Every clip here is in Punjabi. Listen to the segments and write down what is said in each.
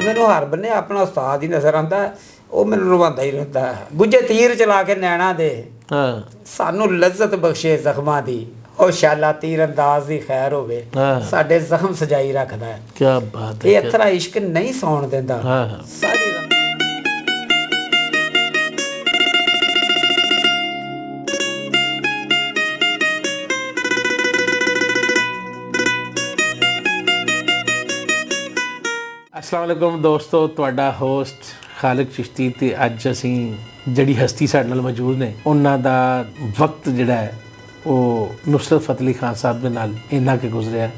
ਮੈਨੂੰ ਹਰ ਬੰਨੇ ਆਪਣਾ ਉਸਤਾਦ ਹੀ ਨਜ਼ਰ ਆਉਂਦਾ, ਉਹ ਮੈਨੂੰ ਰਵਾਉਂਦਾ ਹੀ ਰਹਿੰਦਾ। ਗੁੱਜੇ ਤੀਰ ਚਲਾ ਕੇ ਨੈਣਾ ਦੇ, ਸਾਨੂੰ ਲੱਜ਼ਤ ਬਖਸ਼ੇ ਜ਼ਖਮਾਂ ਦੀ, ਉਹ ਸ਼ਾਲਾ ਤੀਰ ਅੰਦਾਜ਼ ਦੀ ਖੈਰ ਹੋਵੇ, ਸਾਡੇ ਜ਼ਖਮ ਸਜਾਈ ਰੱਖਦਾ ਹੈ। ਕਿਆ ਬਾਤ ਹੈ। ਇਹ ਅਥਰਾ ਇਸ਼ਕ ਨਹੀਂ ਸੌਣ ਦਿੰਦਾ ਸਾਡੀ। अस्सलाम वालेकुम दोस्तों, ਤੁਹਾਡਾ ਹੋਸਟ ਖਾਲਿਕ ਚਿਸ਼ਤੀ ਤੇ ਅੱਜ ਅਸੀਂ ਜਿਹੜੀ ਹਸਤੀ ਸਾਡੇ ਨਾਲ ਮੌਜੂਦ ਨੇ ਉਹਨਾਂ ਦਾ ਵਕਤ ਜਿਹੜਾ ਹੈ ਉਹ ਨੁਸਰਤ ਫਤਿਹ ਅਲੀ ਖਾਨ ਸਾਹਿਬ ਦੇ ਨਾਲ ਇੰਨਾ ਕਿ ਗੁਜ਼ਰਿਆ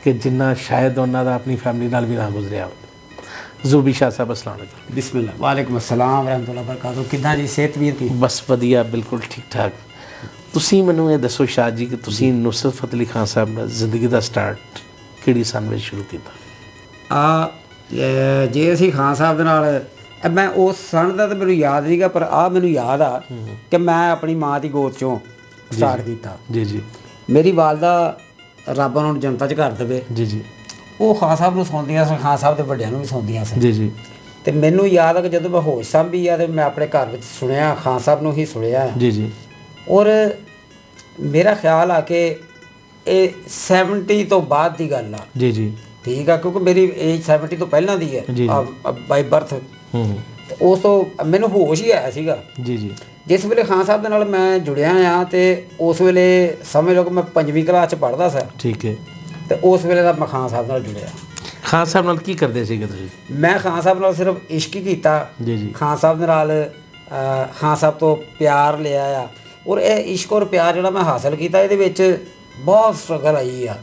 ਕਿ ਜਿੰਨਾ ਸ਼ਾਇਦ ਉਹਨਾਂ ਦਾ ਆਪਣੀ ਫੈਮਿਲੀ ਨਾਲ ਵੀ ਨਾ ਗੁਜ਼ਰਿਆ ਹੋਵੇ। ਜ਼ੂਬੀ ਸ਼ਾਹ ਸਾਹਿਬ अस्सलाम वालेकुम। बिस्मिल्लाह। वालेकुम अस्सलाम रहमतुल्लाह बरकातहू। कितना जी सेहत वीर की? ਬਸ ਵਧੀਆ, ਬਿਲਕੁਲ ਠੀਕ ਠਾਕ। ਤੁਸੀਂ ਮੈਨੂੰ ਇਹ ਦੱਸੋ ਸ਼ਾਹ ਜੀ ਕਿ ਤੁਸੀਂ ਨੁਸਰਤ ਫਤਿਹ ਅਲੀ ਖਾਨ ਸਾਹਿਬ ਨਾਲ ਜ਼ਿੰਦਗੀ ਦਾ ਸਟਾਰਟ ਕਿਹੜੀ ਸਨ ਵਿੱਚ ਸ਼ੁਰੂ ਕੀਤਾ? ਜੇ ਅਸੀਂ ਖਾਨ ਸਾਹਿਬ ਦੇ ਨਾਲ, ਮੈਂ ਉਸ ਸਨ ਦਾ ਤਾਂ ਮੈਨੂੰ ਯਾਦ ਨਹੀਂਗਾ, ਪਰ ਮੈਨੂੰ ਯਾਦ ਆ ਕਿ ਮੈਂ ਆਪਣੀ ਮਾਂ ਦੀ ਗੋਦ ਚੋਂ ਸਟਾਰਟ ਕੀਤਾ। ਜੀ ਜੀ। ਮੇਰੀ ਵਾਲਦਾ ਰੱਬ ਉਹਨਾਂ ਨੂੰ ਜਨਤਾ 'ਚ ਕਰ ਦੇਵੇ, ਜੀ ਜੀ, ਉਹ ਖਾਨ ਸਾਹਿਬ ਨੂੰ ਸੁਣਦੀਆਂ ਸਨ, ਖਾਨ ਸਾਹਿਬ ਦੇ ਵੱਡਿਆਂ ਨੂੰ ਵੀ ਸੁਣਦੀਆਂ ਸਨ। ਜੀ ਜੀ। ਅਤੇ ਮੈਨੂੰ ਯਾਦ ਆ ਕਿ ਜਦੋਂ ਮੈਂ ਹੋਸ਼ ਸੰਭੀ ਆ ਅਤੇ ਮੈਂ ਆਪਣੇ ਘਰ ਵਿੱਚ ਸੁਣਿਆ, ਖਾਨ ਸਾਹਿਬ ਨੂੰ ਹੀ ਸੁਣਿਆ। ਜੀ ਜੀ। ਔਰ ਮੇਰਾ ਖਿਆਲ ਆ ਕਿ ਇਹ 70 ਤੋਂ ਬਾਅਦ ਦੀ ਗੱਲ ਆ। ਜੀ ਜੀ। ਠੀਕ ਆ, ਕਿਉਂਕਿ ਮੇਰੀ ਏਜ 70 ਤੋਂ ਪਹਿਲਾਂ ਦੀ ਹੈ ਬਾਈ ਬਰਥ। ਉਸ ਤੋਂ ਮੈਨੂੰ ਹੋਸ਼ ਹੀ ਆਇਆ ਸੀਗਾ। ਜੀ ਜੀ। ਜਿਸ ਵੇਲੇ ਖਾਨ ਸਾਹਿਬ ਦੇ ਨਾਲ ਮੈਂ ਜੁੜਿਆ ਆ, ਅਤੇ ਉਸ ਵੇਲੇ ਸਮਝ ਲਓ ਕਿ ਮੈਂ 5ਵੀਂ ਕਲਾਸ 'ਚ ਪੜ੍ਹਦਾ ਸੀ। ਠੀਕ ਹੈ। ਅਤੇ ਉਸ ਵੇਲੇ ਦਾ ਮੈਂ ਖਾਨ ਸਾਹਿਬ ਨਾਲ ਜੁੜਿਆ। ਖਾਨ ਸਾਹਿਬ ਨਾਲ ਕੀ ਕਰਦੇ ਸੀਗੇ ਤੁਸੀਂ? ਮੈਂ ਖਾਨ ਸਾਹਿਬ ਨਾਲ ਸਿਰਫ ਇਸ਼ਕ ਹੀ ਕੀਤਾ। ਜੀ ਜੀ। ਖਾਨ ਸਾਹਿਬ ਦੇ ਨਾਲ ਖਾਨ ਸਾਹਿਬ ਤੋਂ ਪਿਆਰ ਲਿਆ ਆ। ਔਰ ਇਹ ਇਸ਼ਕ ਔਰ ਪਿਆਰ ਜਿਹੜਾ ਮੈਂ ਹਾਸਲ ਕੀਤਾ, ਇਹਦੇ ਵਿੱਚ ਬਹੁਤ ਸਟਰਗਲ ਆਈ ਆ,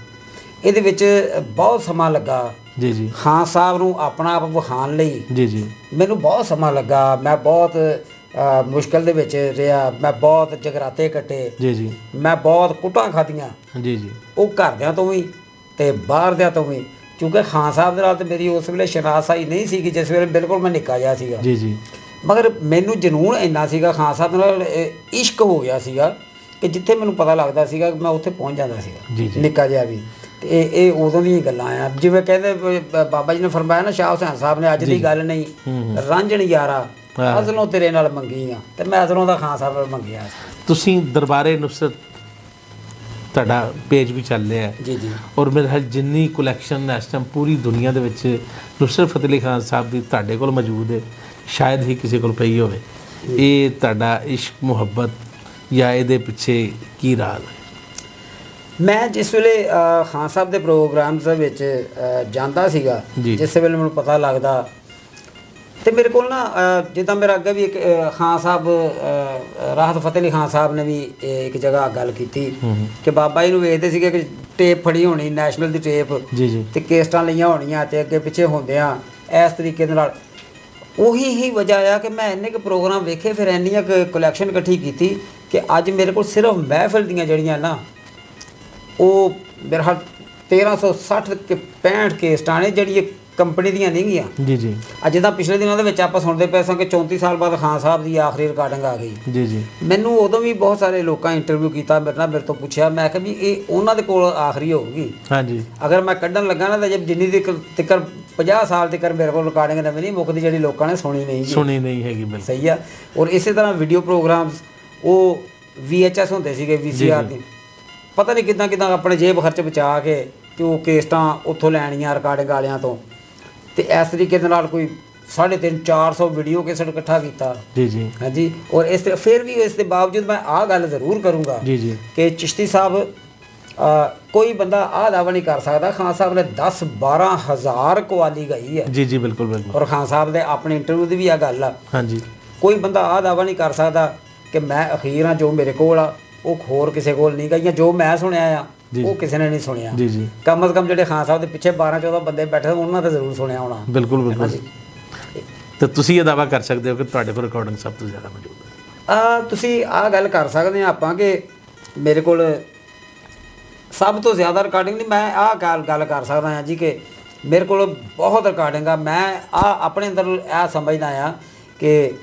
ਇਹਦੇ ਵਿੱਚ ਬਹੁਤ ਸਮਾਂ ਲੱਗਾ। ਜੀ ਜੀ। ਖਾਨ ਸਾਹਿਬ ਨੂੰ ਆਪਣਾ ਆਪ ਵਿਖਾਉਣ ਲਈ ਜੀ ਜੀ ਮੈਨੂੰ ਬਹੁਤ ਸਮਾਂ ਲੱਗਾ। ਮੈਂ ਬਹੁਤ ਮੁਸ਼ਕਿਲ ਦੇ ਵਿੱਚ ਰਿਹਾ, ਮੈਂ ਬਹੁਤ ਜਗਰਾਤੇ ਕੱਟੇ। ਜੀ ਜੀ। ਮੈਂ ਬਹੁਤ ਕੁੱਟਾਂ ਖਾਧੀਆਂ। ਜੀ ਜੀ। ਉਹ ਘਰਦਿਆਂ ਤੋਂ ਵੀ ਅਤੇ ਬਾਹਰਦਿਆਂ ਤੋਂ ਵੀ, ਕਿਉਂਕਿ ਖਾਨ ਸਾਹਿਬ ਦੇ ਨਾਲ ਤਾਂ ਮੇਰੀ ਉਸ ਵੇਲੇ ਸ਼ਨਾਸਾਈ ਨਹੀਂ ਸੀਗੀ, ਜਿਸ ਵੇਲੇ ਬਿਲਕੁਲ ਮੈਂ ਨਿੱਕਾ ਜਿਹਾ ਸੀਗਾ। ਜੀ ਜੀ। ਮਗਰ ਮੈਨੂੰ ਜਨੂੰਨ ਇੰਨਾ ਸੀਗਾ ਖਾਨ ਸਾਹਿਬ ਨਾਲ, ਇਸ਼ਕ ਹੋ ਗਿਆ ਸੀਗਾ ਕਿ ਜਿੱਥੇ ਮੈਨੂੰ ਪਤਾ ਲੱਗਦਾ ਸੀਗਾ ਮੈਂ ਉੱਥੇ ਪਹੁੰਚ ਜਾਂਦਾ ਸੀਗਾ। ਜੀ ਜੀ। ਨਿੱਕਾ ਜਿਹਾ ਵੀ। ਅਤੇ ਇਹ ਉਦੋਂ ਦੀਆਂ ਗੱਲਾਂ ਆ, ਜਿਵੇਂ ਕਹਿੰਦੇ ਬਾਬਾ ਜੀ ਨੇ ਫਰਮਾਇਆ ਨਾ, ਸ਼ਾਹ ਹੁਸੈਨ ਸਾਹਿਬ ਨੇ, ਅੱਜ ਦੀ ਗੱਲ ਨਹੀਂ ਰਾਂਝਣ ਯਾਰਾ ਅਜ਼ਲੋਂ ਤੇਰੇ ਨਾਲ ਮੰਗੀ ਆ, ਅਤੇ ਮੈਂ ਅਜ਼ਲੋਂ ਦਾ ਖਾਨ ਸਾਹਿਬ ਨਾਲ ਮੰਗਿਆ। ਤੁਸੀਂ ਦਰਬਾਰੇ ਨੁਸਰਤ ਤੁਹਾਡਾ ਪੇਜ ਵੀ ਚੱਲ ਰਿਹਾ। ਜੀ ਜੀ। ਔਰ ਮੇਰੇ ਖਿਆਲ ਜਿੰਨੀ ਕੁਲੈਕਸ਼ਨ ਇਸ ਟਾਈਮ ਪੂਰੀ ਦੁਨੀਆ ਦੇ ਵਿੱਚ ਨੁਸਰਤ ਫਤਿਹ ਅਲੀ ਖਾਨ ਸਾਹਿਬ ਦੀ ਤੁਹਾਡੇ ਕੋਲ ਮੌਜੂਦ ਹੈ, ਸ਼ਾਇਦ ਹੀ ਕਿਸੇ ਕੋਲ ਪਈ ਹੋਵੇ। ਇਹ ਤੁਹਾਡਾ ਇਸ਼ਕ ਮੁਹੱਬਤ ਜਾਂ ਇਹਦੇ ਪਿੱਛੇ ਕੀ ਰਾਜ਼ ਹੈ? ਮੈਂ ਜਿਸ ਵੇਲੇ ਖਾਨ ਸਾਹਿਬ ਦੇ ਪ੍ਰੋਗਰਾਮਸ ਦੇ ਵਿੱਚ ਜਾਂਦਾ ਸੀਗਾ, ਜਿਸ ਵੇਲੇ ਮੈਨੂੰ ਪਤਾ ਲੱਗਦਾ, ਅਤੇ ਮੇਰੇ ਕੋਲ ਨਾ ਜਿੱਦਾਂ ਮੇਰਾ ਅੱਗੇ ਵੀ ਇੱਕ ਖਾਨ ਸਾਹਿਬ ਰਾਹਤ ਫਤਿਹ ਅਲੀ ਖਾਨ ਸਾਹਿਬ ਨੇ ਵੀ ਇੱਕ ਜਗ੍ਹਾ ਗੱਲ ਕੀਤੀ ਕਿ ਬਾਬਾ ਜੀ ਨੂੰ ਵੇਖਦੇ ਸੀਗੇ ਕਿ ਟੇਪ ਫੜੀ ਹੋਣੀ, ਨੈਸ਼ਨਲ ਦੀ ਟੇਪ, ਅਤੇ ਕੇਸਟਾਂ ਲਈਆਂ ਹੋਣੀਆਂ, ਅਤੇ ਅੱਗੇ ਪਿੱਛੇ ਹੁੰਦਿਆਂ ਇਸ ਤਰੀਕੇ ਦੇ ਨਾਲ। ਉਹੀ ਹੀ ਵਜ੍ਹਾ ਆ ਕਿ ਮੈਂ ਇੰਨੇ ਕੁ ਪ੍ਰੋਗਰਾਮ ਵੇਖੇ, ਫਿਰ ਇੰਨੀਆਂ ਕੁ ਕਲੈਕਸ਼ਨ ਇਕੱਠੀ ਕੀਤੀ ਕਿ ਅੱਜ ਮੇਰੇ ਕੋਲ ਸਿਰਫ ਮਹਿਫਿਲ ਦੀਆਂ ਜਿਹੜੀਆਂ ਨਾ, ਉਹ ਮੇਰੇ ਖਿਆਲ 1360 ਕਿ 65 ਕੇਸਟਾਂ ਨੇ, ਜਿਹੜੀ ਕੰਪਨੀ ਦੀਆਂ ਨਹੀਂ ਗੀਆਂ। ਜੀ ਜੀ। ਅੱਜ ਜਿੱਦਾਂ ਪਿਛਲੇ ਦਿਨਾਂ ਦੇ ਵਿੱਚ ਆਪਾਂ ਸੁਣਦੇ ਪਏ ਸਾਂ ਕਿ 34 ਸਾਲ ਬਾਅਦ ਖਾਨ ਸਾਹਿਬ ਦੀ ਆਖਰੀ ਰਿਕਾਰਡਿੰਗ ਆ ਗਈ। ਜੀ ਜੀ। ਮੈਨੂੰ ਉਦੋਂ ਵੀ ਬਹੁਤ ਸਾਰੇ ਲੋਕਾਂ ਇੰਟਰਵਿਊ ਕੀਤਾ, ਮੇਰੇ ਤੋਂ ਪੁੱਛਿਆ, ਮੈਂ ਕਿਹਾ ਵੀ ਇਹ ਉਹਨਾਂ ਦੇ ਕੋਲ ਆਖਰੀ ਹੋਊਗੀ। ਹਾਂਜੀ। ਅਗਰ ਮੈਂ ਕੱਢਣ ਲੱਗਾ ਨਾ ਤਾਂ ਜਿੰਨੀ ਦੀ ਤੱਕ 50 ਸਾਲ ਤੱਕ ਮੇਰੇ ਕੋਲ ਰਿਕਾਰਡਿੰਗ ਨਵੀਂ ਨਹੀਂ ਮੁੱਕਦੀ, ਜਿਹੜੀ ਲੋਕਾਂ ਨੇ ਸੁਣੀ ਨਹੀਂ ਹੈਗੀ। ਸਹੀ ਆ। ਔਰ ਇਸੇ ਤਰ੍ਹਾਂ ਵੀਡੀਓ ਪ੍ਰੋਗਰਾਮਸ, ਉਹ VHS ਹੁੰਦੇ ਸੀਗੇ, VCR ਦੀ, ਪਤਾ ਨਹੀਂ ਕਿੱਦਾਂ ਆਪਣੇ ਜੇਬ ਖਰਚ ਬਚਾ ਕੇ ਅਤੇ ਉਹ ਕੇਸਟਾਂ ਉੱਥੋਂ ਲੈਣੀਆਂ ਰਿਕਾਰਡਿੰਗ ਵਾਲਿਆਂ ਤੋਂ, ਅਤੇ ਇਸ ਤਰੀਕੇ ਦੇ ਨਾਲ ਕੋਈ 350-400 ਵੀਡੀਓ ਕੇਸਟ ਇਕੱਠਾ ਕੀਤਾ। ਜੀ ਜੀ। ਹਾਂਜੀ। ਔਰ ਫਿਰ ਵੀ ਇਸ ਦੇ ਬਾਵਜੂਦ ਮੈਂ ਆਹ ਗੱਲ ਜ਼ਰੂਰ ਕਰੂੰਗਾ ਕਿ ਚਿਸ਼ਤੀ ਸਾਹਿਬ, ਕੋਈ ਬੰਦਾ ਆਹ ਦਾਅਵਾ ਨਹੀਂ ਕਰ ਸਕਦਾ, ਖਾਨ ਸਾਹਿਬ ਨੇ 10-12 ਹਜ਼ਾਰ ਕਵਾਲੀ ਗਾਈ ਹੈ। ਜੀ ਜੀ, ਬਿਲਕੁਲ ਬਿਲਕੁਲ। ਔਰ ਖਾਨ ਸਾਹਿਬ ਦੇ ਆਪਣੇ ਇੰਟਰਵਿਊ ਦੀ ਵੀ ਆਹ ਗੱਲ ਆ। ਹਾਂਜੀ। ਕੋਈ ਬੰਦਾ ਆਹ ਦਾਅਵਾ ਨਹੀਂ ਕਰ ਸਕਦਾ ਕਿ ਮੈਂ ਅਖੀਰ ਹਾਂ, ਜੋ ਮੇਰੇ ਕੋਲ ਆ ਉਹ ਹੋਰ ਕਿਸੇ ਕੋਲ ਨਹੀਂ ਗਈਆਂ, ਜੋ ਮੈਂ ਸੁਣਿਆ ਆ ਉਹ ਕਿਸੇ ਨੇ ਨਹੀਂ ਸੁਣਿਆ। ਜੀ ਜੀ। ਕਮ ਅਜ਼ ਕਮ ਜਿਹੜੇ ਖਾਨ ਸਾਹਿਬ ਦੇ ਪਿੱਛੇ 12-14 ਬੰਦੇ ਬੈਠੇ, ਉਹਨਾਂ ਤਾਂ ਜ਼ਰੂਰ ਸੁਣਿਆ ਹੋਣਾ। ਬਿਲਕੁਲ ਬਿਲਕੁਲ। ਤਾਂ ਤੁਸੀਂ ਇਹ ਦਾਅਵਾ ਕਰ ਸਕਦੇ ਹੋ ਕਿ ਤੁਹਾਡੇ ਕੋਲ ਰਿਕਾਰਡਿੰਗ ਸਭ ਤੋਂ ਜ਼ਿਆਦਾ ਮੌਜੂਦ ਹੈ? ਤੁਸੀਂ ਆਹ ਗੱਲ ਕਰ ਸਕਦੇ ਹਾਂ ਆਪਾਂ ਕਿ ਮੇਰੇ ਕੋਲ ਸਭ ਤੋਂ ਜ਼ਿਆਦਾ ਰਿਕਾਰਡਿੰਗ ਨਹੀਂ, ਮੈਂ ਆਹ ਗੱਲ ਕਰ ਸਕਦਾ ਹਾਂ ਜੀ ਕਿ ਮੇਰੇ ਕੋਲ ਬਹੁਤ ਰਿਕਾਰਡਿੰਗ ਆ। ਮੈਂ ਆਪਣੇ ਅੰਦਰ ਇਹ ਸਮਝਦਾ ਆ ਕਿ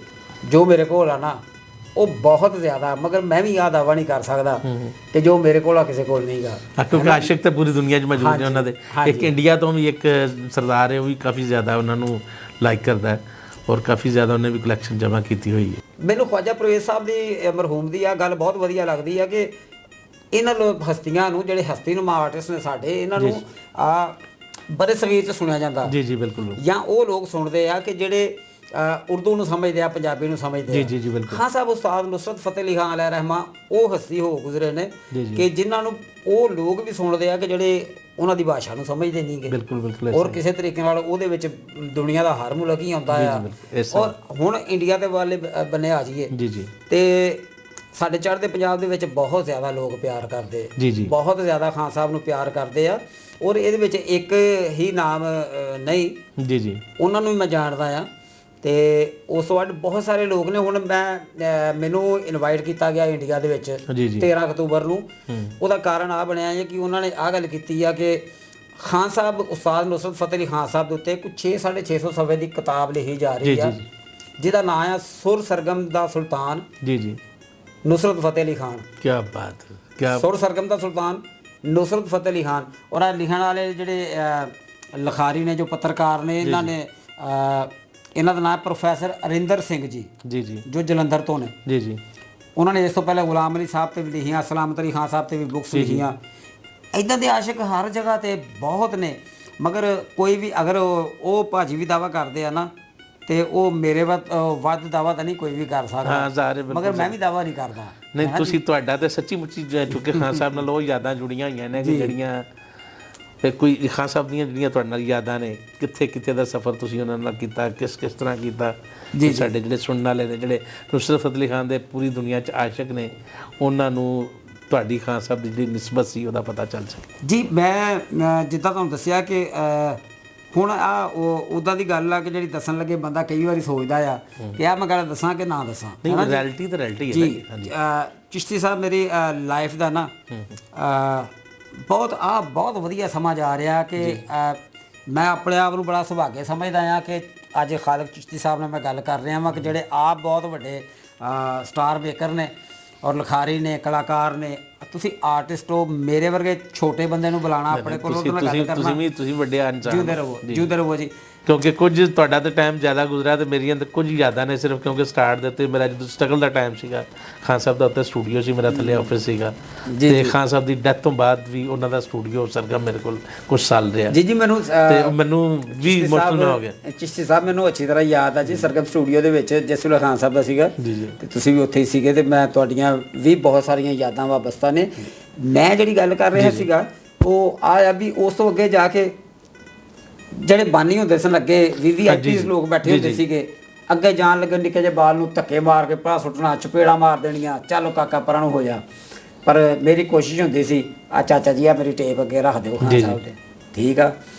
ਜੋ ਮੇਰੇ ਕੋਲ ਆ ਨਾ, ਉਹ ਬਹੁਤ ਜ਼ਿਆਦਾ, ਮਗਰ ਮੈਂ ਵੀ ਆਹ ਦਾਅਵਾ ਨਹੀਂ ਕਰ ਸਕਦਾ ਕਿ ਜੋ ਮੇਰੇ ਕੋਲ ਆ ਕਿਸੇ ਕੋਲ ਨਹੀਂਗਾ। ਕਿਉਂਕਿ ਆਸ਼ਿਕ ਤਾਂ ਪੂਰੀ ਦੁਨੀਆ 'ਚ ਮੌਜੂਦ ਨੇ ਉਹਨਾਂ ਦੇ। ਇੱਕ ਇੰਡੀਆ ਤੋਂ ਵੀ ਇੱਕ ਸਰਦਾਰ ਹੈ, ਉਹ ਵੀ ਕਾਫੀ ਜ਼ਿਆਦਾ ਉਹਨਾਂ ਨੂੰ ਲਾਈਕ ਕਰਦਾ ਹੈ ਔਰ ਕਾਫੀ ਜ਼ਿਆਦਾ ਉਹਨੇ ਵੀ ਕਲੈਕਸ਼ਨ ਜਮ੍ਹਾਂ ਕੀਤੀ ਹੋਈ ਹੈ। ਮੈਨੂੰ ਖਵਾਜਾ ਪਰਵੇਜ਼ ਸਾਹਿਬ ਦੀ ਮਰਹੂਮ ਦੀ ਆ ਗੱਲ ਬਹੁਤ ਵਧੀਆ ਲੱਗਦੀ ਆ ਕਿ ਇਹਨਾਂ ਹਸਤੀਆਂ ਨੂੰ, ਜਿਹੜੇ ਹਸਤੀਨੁਮਾ ਆਰਟਿਸਟ ਨੇ ਸਾਡੇ, ਇਹਨਾਂ ਨੂੰ ਬੜੇ ਸਗੀਰ 'ਚ ਸੁਣਿਆ ਜਾਂਦਾ। ਜੀ ਜੀ ਬਿਲਕੁਲ। ਜਾਂ ਉਹ ਲੋਕ ਸੁਣਦੇ ਆ ਕਿ ਜਿਹੜੇ ਉਰਦੂ ਨੂੰ ਸਮਝਦੇ ਆ, ਪੰਜਾਬੀ ਨੂੰ ਸਮਝਦੇ ਆ। ਜੀ ਜੀ ਬਿਲਕੁਲ। ਖਾਨ ਸਾਹਿਬ ਉਸਤਾਦ ਨੁਸਰਤ ਫਤਿਹ ਅਲੀ ਖਾਨ ਅਲੈਹ ਰਹਿਮਾ ਉਹ ਹਸਤੀ ਹੋ ਗੁਜ਼ਰੇ ਨੇ ਕਿ ਜਿਨ੍ਹਾਂ ਨੂੰ ਉਹ ਲੋਕ ਵੀ ਸੁਣਦੇ ਆ ਕਿ ਜਿਹੜੇ ਉਹਨਾਂ ਦੀ ਭਾਸ਼ਾ ਨੂੰ ਸਮਝਦੇ ਨਹੀਂ ਗੇ। ਬਿਲਕੁਲ ਬਿਲਕੁਲ। ਔਰ ਕਿਸੇ ਤਰੀਕੇ ਨਾਲ ਉਹਦੇ ਵਿੱਚ ਦੁਨੀਆ ਦਾ ਹਰ ਮੁਲਕ ਹੀ ਆਉਂਦਾ ਆ। ਔਰ ਹੁਣ ਇੰਡੀਆ ਦੇ ਵਾਲੇ ਬੰਨੇ ਆ ਜਾਈਏ ਜੀ ਜੀ, ਤੇ ਸਾਡੇ ਚੜ੍ਹਦੇ ਪੰਜਾਬ ਦੇ ਵਿੱਚ ਬਹੁਤ ਜ਼ਿਆਦਾ ਲੋਕ ਪਿਆਰ ਕਰਦੇ, ਬਹੁਤ ਜ਼ਿਆਦਾ ਖਾਨ ਸਾਹਿਬ ਨੂੰ ਪਿਆਰ ਕਰਦੇ ਆ। ਔਰ ਇਹਦੇ ਵਿੱਚ ਇੱਕ ਹੀ ਨਾਮ ਨਹੀਂ, ਜੀ ਜੀ, ਉਹਨਾਂ ਨੂੰ ਵੀ ਮੈਂ ਜਾਣਦਾ ਆ। ਤੇ ਉਸ ਤੋਂ ਬਾਅਦ ਬਹੁਤ ਸਾਰੇ ਲੋਕ ਨੇ। ਹੁਣ ਮੈਨੂੰ ਇਨਵਾਈਟ ਕੀਤਾ ਗਿਆ ਇੰਡੀਆ ਦੇ ਵਿੱਚ 13 ਅਕਤੂਬਰ ਨੂੰ। ਉਹਦਾ ਕਾਰਨ ਆ ਬਣਿਆ ਹੈ ਕਿ ਉਹਨਾਂ ਨੇ ਆਹ ਗੱਲ ਕੀਤੀ ਆ ਕਿ ਖਾਨ ਸਾਹਿਬ ਉਸਤਾਦ ਨੁਸਰਤ ਫਤਿਹ ਅਲੀ ਖਾਨ ਸਾਹਿਬ ਦੇ ਉੱਤੇ ਕੁਝ 650 ਸਫ਼ੇ ਦੀ ਕਿਤਾਬ ਲਿਖੀ ਜਾ ਰਹੀ ਆ, ਜਿਹਦਾ ਨਾਂ ਆ ਸੁਰ ਸਰਗਮ ਦਾ ਸੁਲਤਾਨ ਜੀ ਜੀ ਨੁਸਰਤ ਫਤਿਹ ਅਲੀ ਖਾਨ। ਕੀ ਬਾਤ ਹੈ, ਕੀ ਸੁਰ ਸਰਗਮ ਦਾ ਸੁਲਤਾਨ ਨੁਸਰਤ ਫਤਿਹ ਅਲੀ ਖਾਨ। ਔਰ ਆ ਲਿਖਣ ਵਾਲੇ ਜਿਹੜੇ ਲਿਖਾਰੀ ਨੇ, ਜੋ ਪੱਤਰਕਾਰ ਨੇ, ਇਹਨਾਂ ਦਾ ਨਾਮ ਪ੍ਰੋਫੈਸਰ ਅਰਿੰਦਰ ਸਿੰਘ ਜੀ ਜੀ ਜੀ, ਜੋ ਜਲੰਧਰ ਤੋਂ ਨੇ ਜੀ ਜੀ। ਉਹਨਾਂ ਨੇ ਇਸ ਤੋਂ ਪਹਿਲਾਂ ਗੁਲਾਮ ਅਲੀ ਸਾਹਿਬ 'ਤੇ ਵੀ ਲਿਖੀਆਂ, ਸਲਾਮਤ ਅਲੀ ਖਾਨ ਸਾਹਿਬ 'ਤੇ ਵੀ ਬੁੱਕਸ ਲਿਖੀਆਂ। ਇੱਦਾਂ ਦੇ ਆਸ਼ਿਕ ਹਰ ਜਗ੍ਹਾ 'ਤੇ ਬਹੁਤ ਨੇ। ਮਗਰ ਕੋਈ ਵੀ ਅਗਰ ਉਹ ਭਾਜੀ ਵੀ ਦਾਅਵਾ ਕਰਦੇ ਆ ਨਾ, ਤੇ ਉਹ ਮੇਰੇ ਵੱਧ ਦਾਅਵਾ ਤਾਂ ਨਹੀਂ ਕੋਈ ਵੀ ਕਰ ਸਕਦਾ, ਮਗਰ ਮੈਂ ਵੀ ਦਾਅਵਾ ਨਹੀਂ ਕਰਦਾ। ਨਹੀਂ, ਤੁਸੀਂ ਤੁਹਾਡਾ ਤਾਂ ਸੱਚੀ ਮੁੱਚੀ ਚੁੱਕੇ ਖਾਨ ਸਾਹਿਬ ਨਾਲ ਉਹ ਯਾਦਾਂ ਜੁੜੀਆਂ ਹੋਈਆਂ ਨੇ ਕਿ ਜਿਹੜੀਆਂ ਤੇ ਕੋਈ ਖਾਨ ਸਾਹਿਬ ਦੀਆਂ ਜਿਹੜੀਆਂ ਤੁਹਾਡੇ ਨਾਲ ਯਾਦਾਂ ਨੇ, ਕਿੱਥੇ ਕਿੱਥੇ ਦਾ ਸਫ਼ਰ ਤੁਸੀਂ ਉਹਨਾਂ ਨਾਲ ਕੀਤਾ, ਕਿਸ ਤਰ੍ਹਾਂ ਕੀਤਾ। ਸਾਡੇ ਜਿਹੜੇ ਸੁਣਨ ਵਾਲੇ ਨੇ, ਜਿਹੜੇ ਨੁਸਰਤ ਫਤਿਹ ਅਲੀ ਖਾਨ ਦੇ ਪੂਰੀ ਦੁਨੀਆ 'ਚ ਆਸ਼ਿਕ ਨੇ, ਉਹਨਾਂ ਨੂੰ ਤੁਹਾਡੀ ਖਾਨ ਸਾਹਿਬ ਦੀ ਜਿਹੜੀ ਨਿਸਬਤ ਸੀ ਉਹਦਾ ਪਤਾ ਚੱਲ ਸਕੇ। ਜੀ ਮੈਂ ਜਿੱਦਾਂ ਤੁਹਾਨੂੰ ਦੱਸਿਆ ਕਿ ਹੁਣ ਉੱਦਾਂ ਦੀ ਗੱਲ ਆ ਕਿ ਜਿਹੜੀ ਦੱਸਣ ਲੱਗੇ ਬੰਦਾ ਕਈ ਵਾਰੀ ਸੋਚਦਾ ਆ ਕਿ ਆਹ ਮੈਂ ਗੱਲ ਦੱਸਾਂ ਕਿ ਨਾ ਦੱਸਾਂ। ਰਿਐਲਿਟੀ ਤਾਂ ਰਿਐਲਿਟੀ ਹੈ ਜੀ। ਚਿਸ਼ਤੀ ਸਾਹਿਬ ਮੇਰੀ ਲਾਈਫ ਦਾ ਨਾ ਬਹੁਤ ਵਧੀਆ ਸਮਾਂ ਜਾ ਰਿਹਾ ਕਿ ਮੈਂ ਆਪਣੇ ਆਪ ਨੂੰ ਬੜਾ ਸੁਭਾਗੇ ਸਮਝਦਾ ਹਾਂ ਕਿ ਅੱਜ ਖਾਲਿਕ ਚਿਸ਼ਤੀ ਸਾਹਿਬ ਨਾਲ ਮੈਂ ਗੱਲ ਕਰ ਰਿਹਾ ਵਾਂ ਕਿ ਜਿਹੜੇ ਆਪ ਬਹੁਤ ਵੱਡੇ ਸਟਾਰ ਮੇਕਰ ਨੇ ਔਰ ਲਿਖਾਰੀ ਨੇ, ਕਲਾਕਾਰ ਨੇ। ਤੁਸੀਂ ਆਰਟਿਸਟ ਹੋ, ਮੇਰੇ ਵਰਗੇ ਛੋਟੇ ਬੰਦੇ ਨੂੰ ਬੁਲਾਉਣਾ ਆਪਣੇ ਕੋਲ, ਉਹਦੇ ਨਾਲ ਗੱਲ ਕਰਨਾ। ਤੁਸੀਂ ਵੱਡੇ ਇਨਸਾਨ, ਜਿਉਂਦੇ ਰਹੋ ਜੀ। ਕਿਉਂਕਿ ਕੁਝ ਤੁਹਾਡਾ ਤਾਂ ਟਾਈਮ ਜ਼ਿਆਦਾ ਗੁਜ਼ਰਿਆ ਤੇ ਮੇਰੀਆਂ ਤਾਂ ਕੁਝ ਯਾਦਾਂ ਨੇ ਸਿਰਫ, ਕਿਉਂਕਿ ਸਟਾਰਟ ਦੇ ਉੱਤੇ ਮੇਰਾ ਜਦੋਂ ਸਟਰਗਲ ਦਾ ਟਾਈਮ ਸੀਗਾ, ਖਾਨ ਸਾਹਿਬ ਦਾ ਉੱਤੇ ਸਟੂਡੀਓ ਸੀ, ਮੇਰਾ ਥੱਲੇ ਆਫਿਸ ਸੀਗਾ। ਤੇ ਖਾਨ ਸਾਹਿਬ ਦੀ ਡੈਥ ਤੋਂ ਬਾਅਦ ਵੀ ਉਹਨਾਂ ਦਾ ਸਟੂਡੀਓ ਸਰਗਮ ਮੇਰੇ ਕੋਲ ਕੁਝ ਸਾਲ ਰਿਹਾ। ਜੀ ਜੀ, ਮੈਨੂੰ ਵੀ ਇਮੋਸ਼ਨਲ ਹੋ ਗਿਆ। ਚਿਸ਼ਤੀ ਸਾਹਿਬ ਮੈਨੂੰ ਅੱਛੀ ਤਰ੍ਹਾਂ ਯਾਦ ਆ ਜੀ, ਸਰਗਮ ਸਟੂਡੀਓ ਦੇ ਵਿੱਚ ਜਿਸ ਵੇਲੇ ਖਾਨ ਸਾਹਿਬ ਦਾ ਸੀਗਾ ਤੇ ਤੁਸੀਂ ਵੀ ਉੱਥੇ ਹੀ ਸੀਗੇ, ਤੇ ਮੈਂ ਤੁਹਾਡੀਆਂ ਵੀ ਬਹੁਤ ਸਾਰੀਆਂ ਯਾਦਾਂ ਵਾਬਸਤਾ ਨੇ। ਮੈਂ ਜਿਹੜੀ ਗੱਲ ਕਰ ਰਿਹਾ ਸੀਗਾ ਉਹ ਆ ਵੀ ਉਸ ਤੋਂ ਅੱਗੇ ਜਾ ਕੇ ਜਿਹੜੇ ਬਾਨੀ ਹੁੰਦੇ ਸਨ, ਅੱਗੇ 20-25 ਲੋਕ ਬੈਠੇ ਹੁੰਦੇ ਸੀਗੇ, ਅੱਗੇ ਜਾਣ ਲੱਗੇ ਨਿੱਕੇ ਜਿਹੇ ਬਾਲ ਨੂੰ ਧੱਕੇ ਮਾਰ ਕੇ ਭਰਾ ਸੁੱਟਣਾ, ਚਪੇੜਾ ਮਾਰ ਦੇਣੀਆਂ, ਚੱਲ ਕਾਕਾ ਪਰਾਂ ਨੂੰ ਹੋ ਜਾ। ਪਰ ਮੇਰੀ ਕੋਸ਼ਿਸ਼ ਹੁੰਦੀ ਸੀ, ਆ ਚਾਚਾ ਜੀ ਆ ਮੇਰੀ ਟੇਪ ਅੱਗੇ ਰੱਖ ਦਿਓ ਖਾਨ ਸਾਹਿਬ ਦੇ, ਠੀਕ ਆ।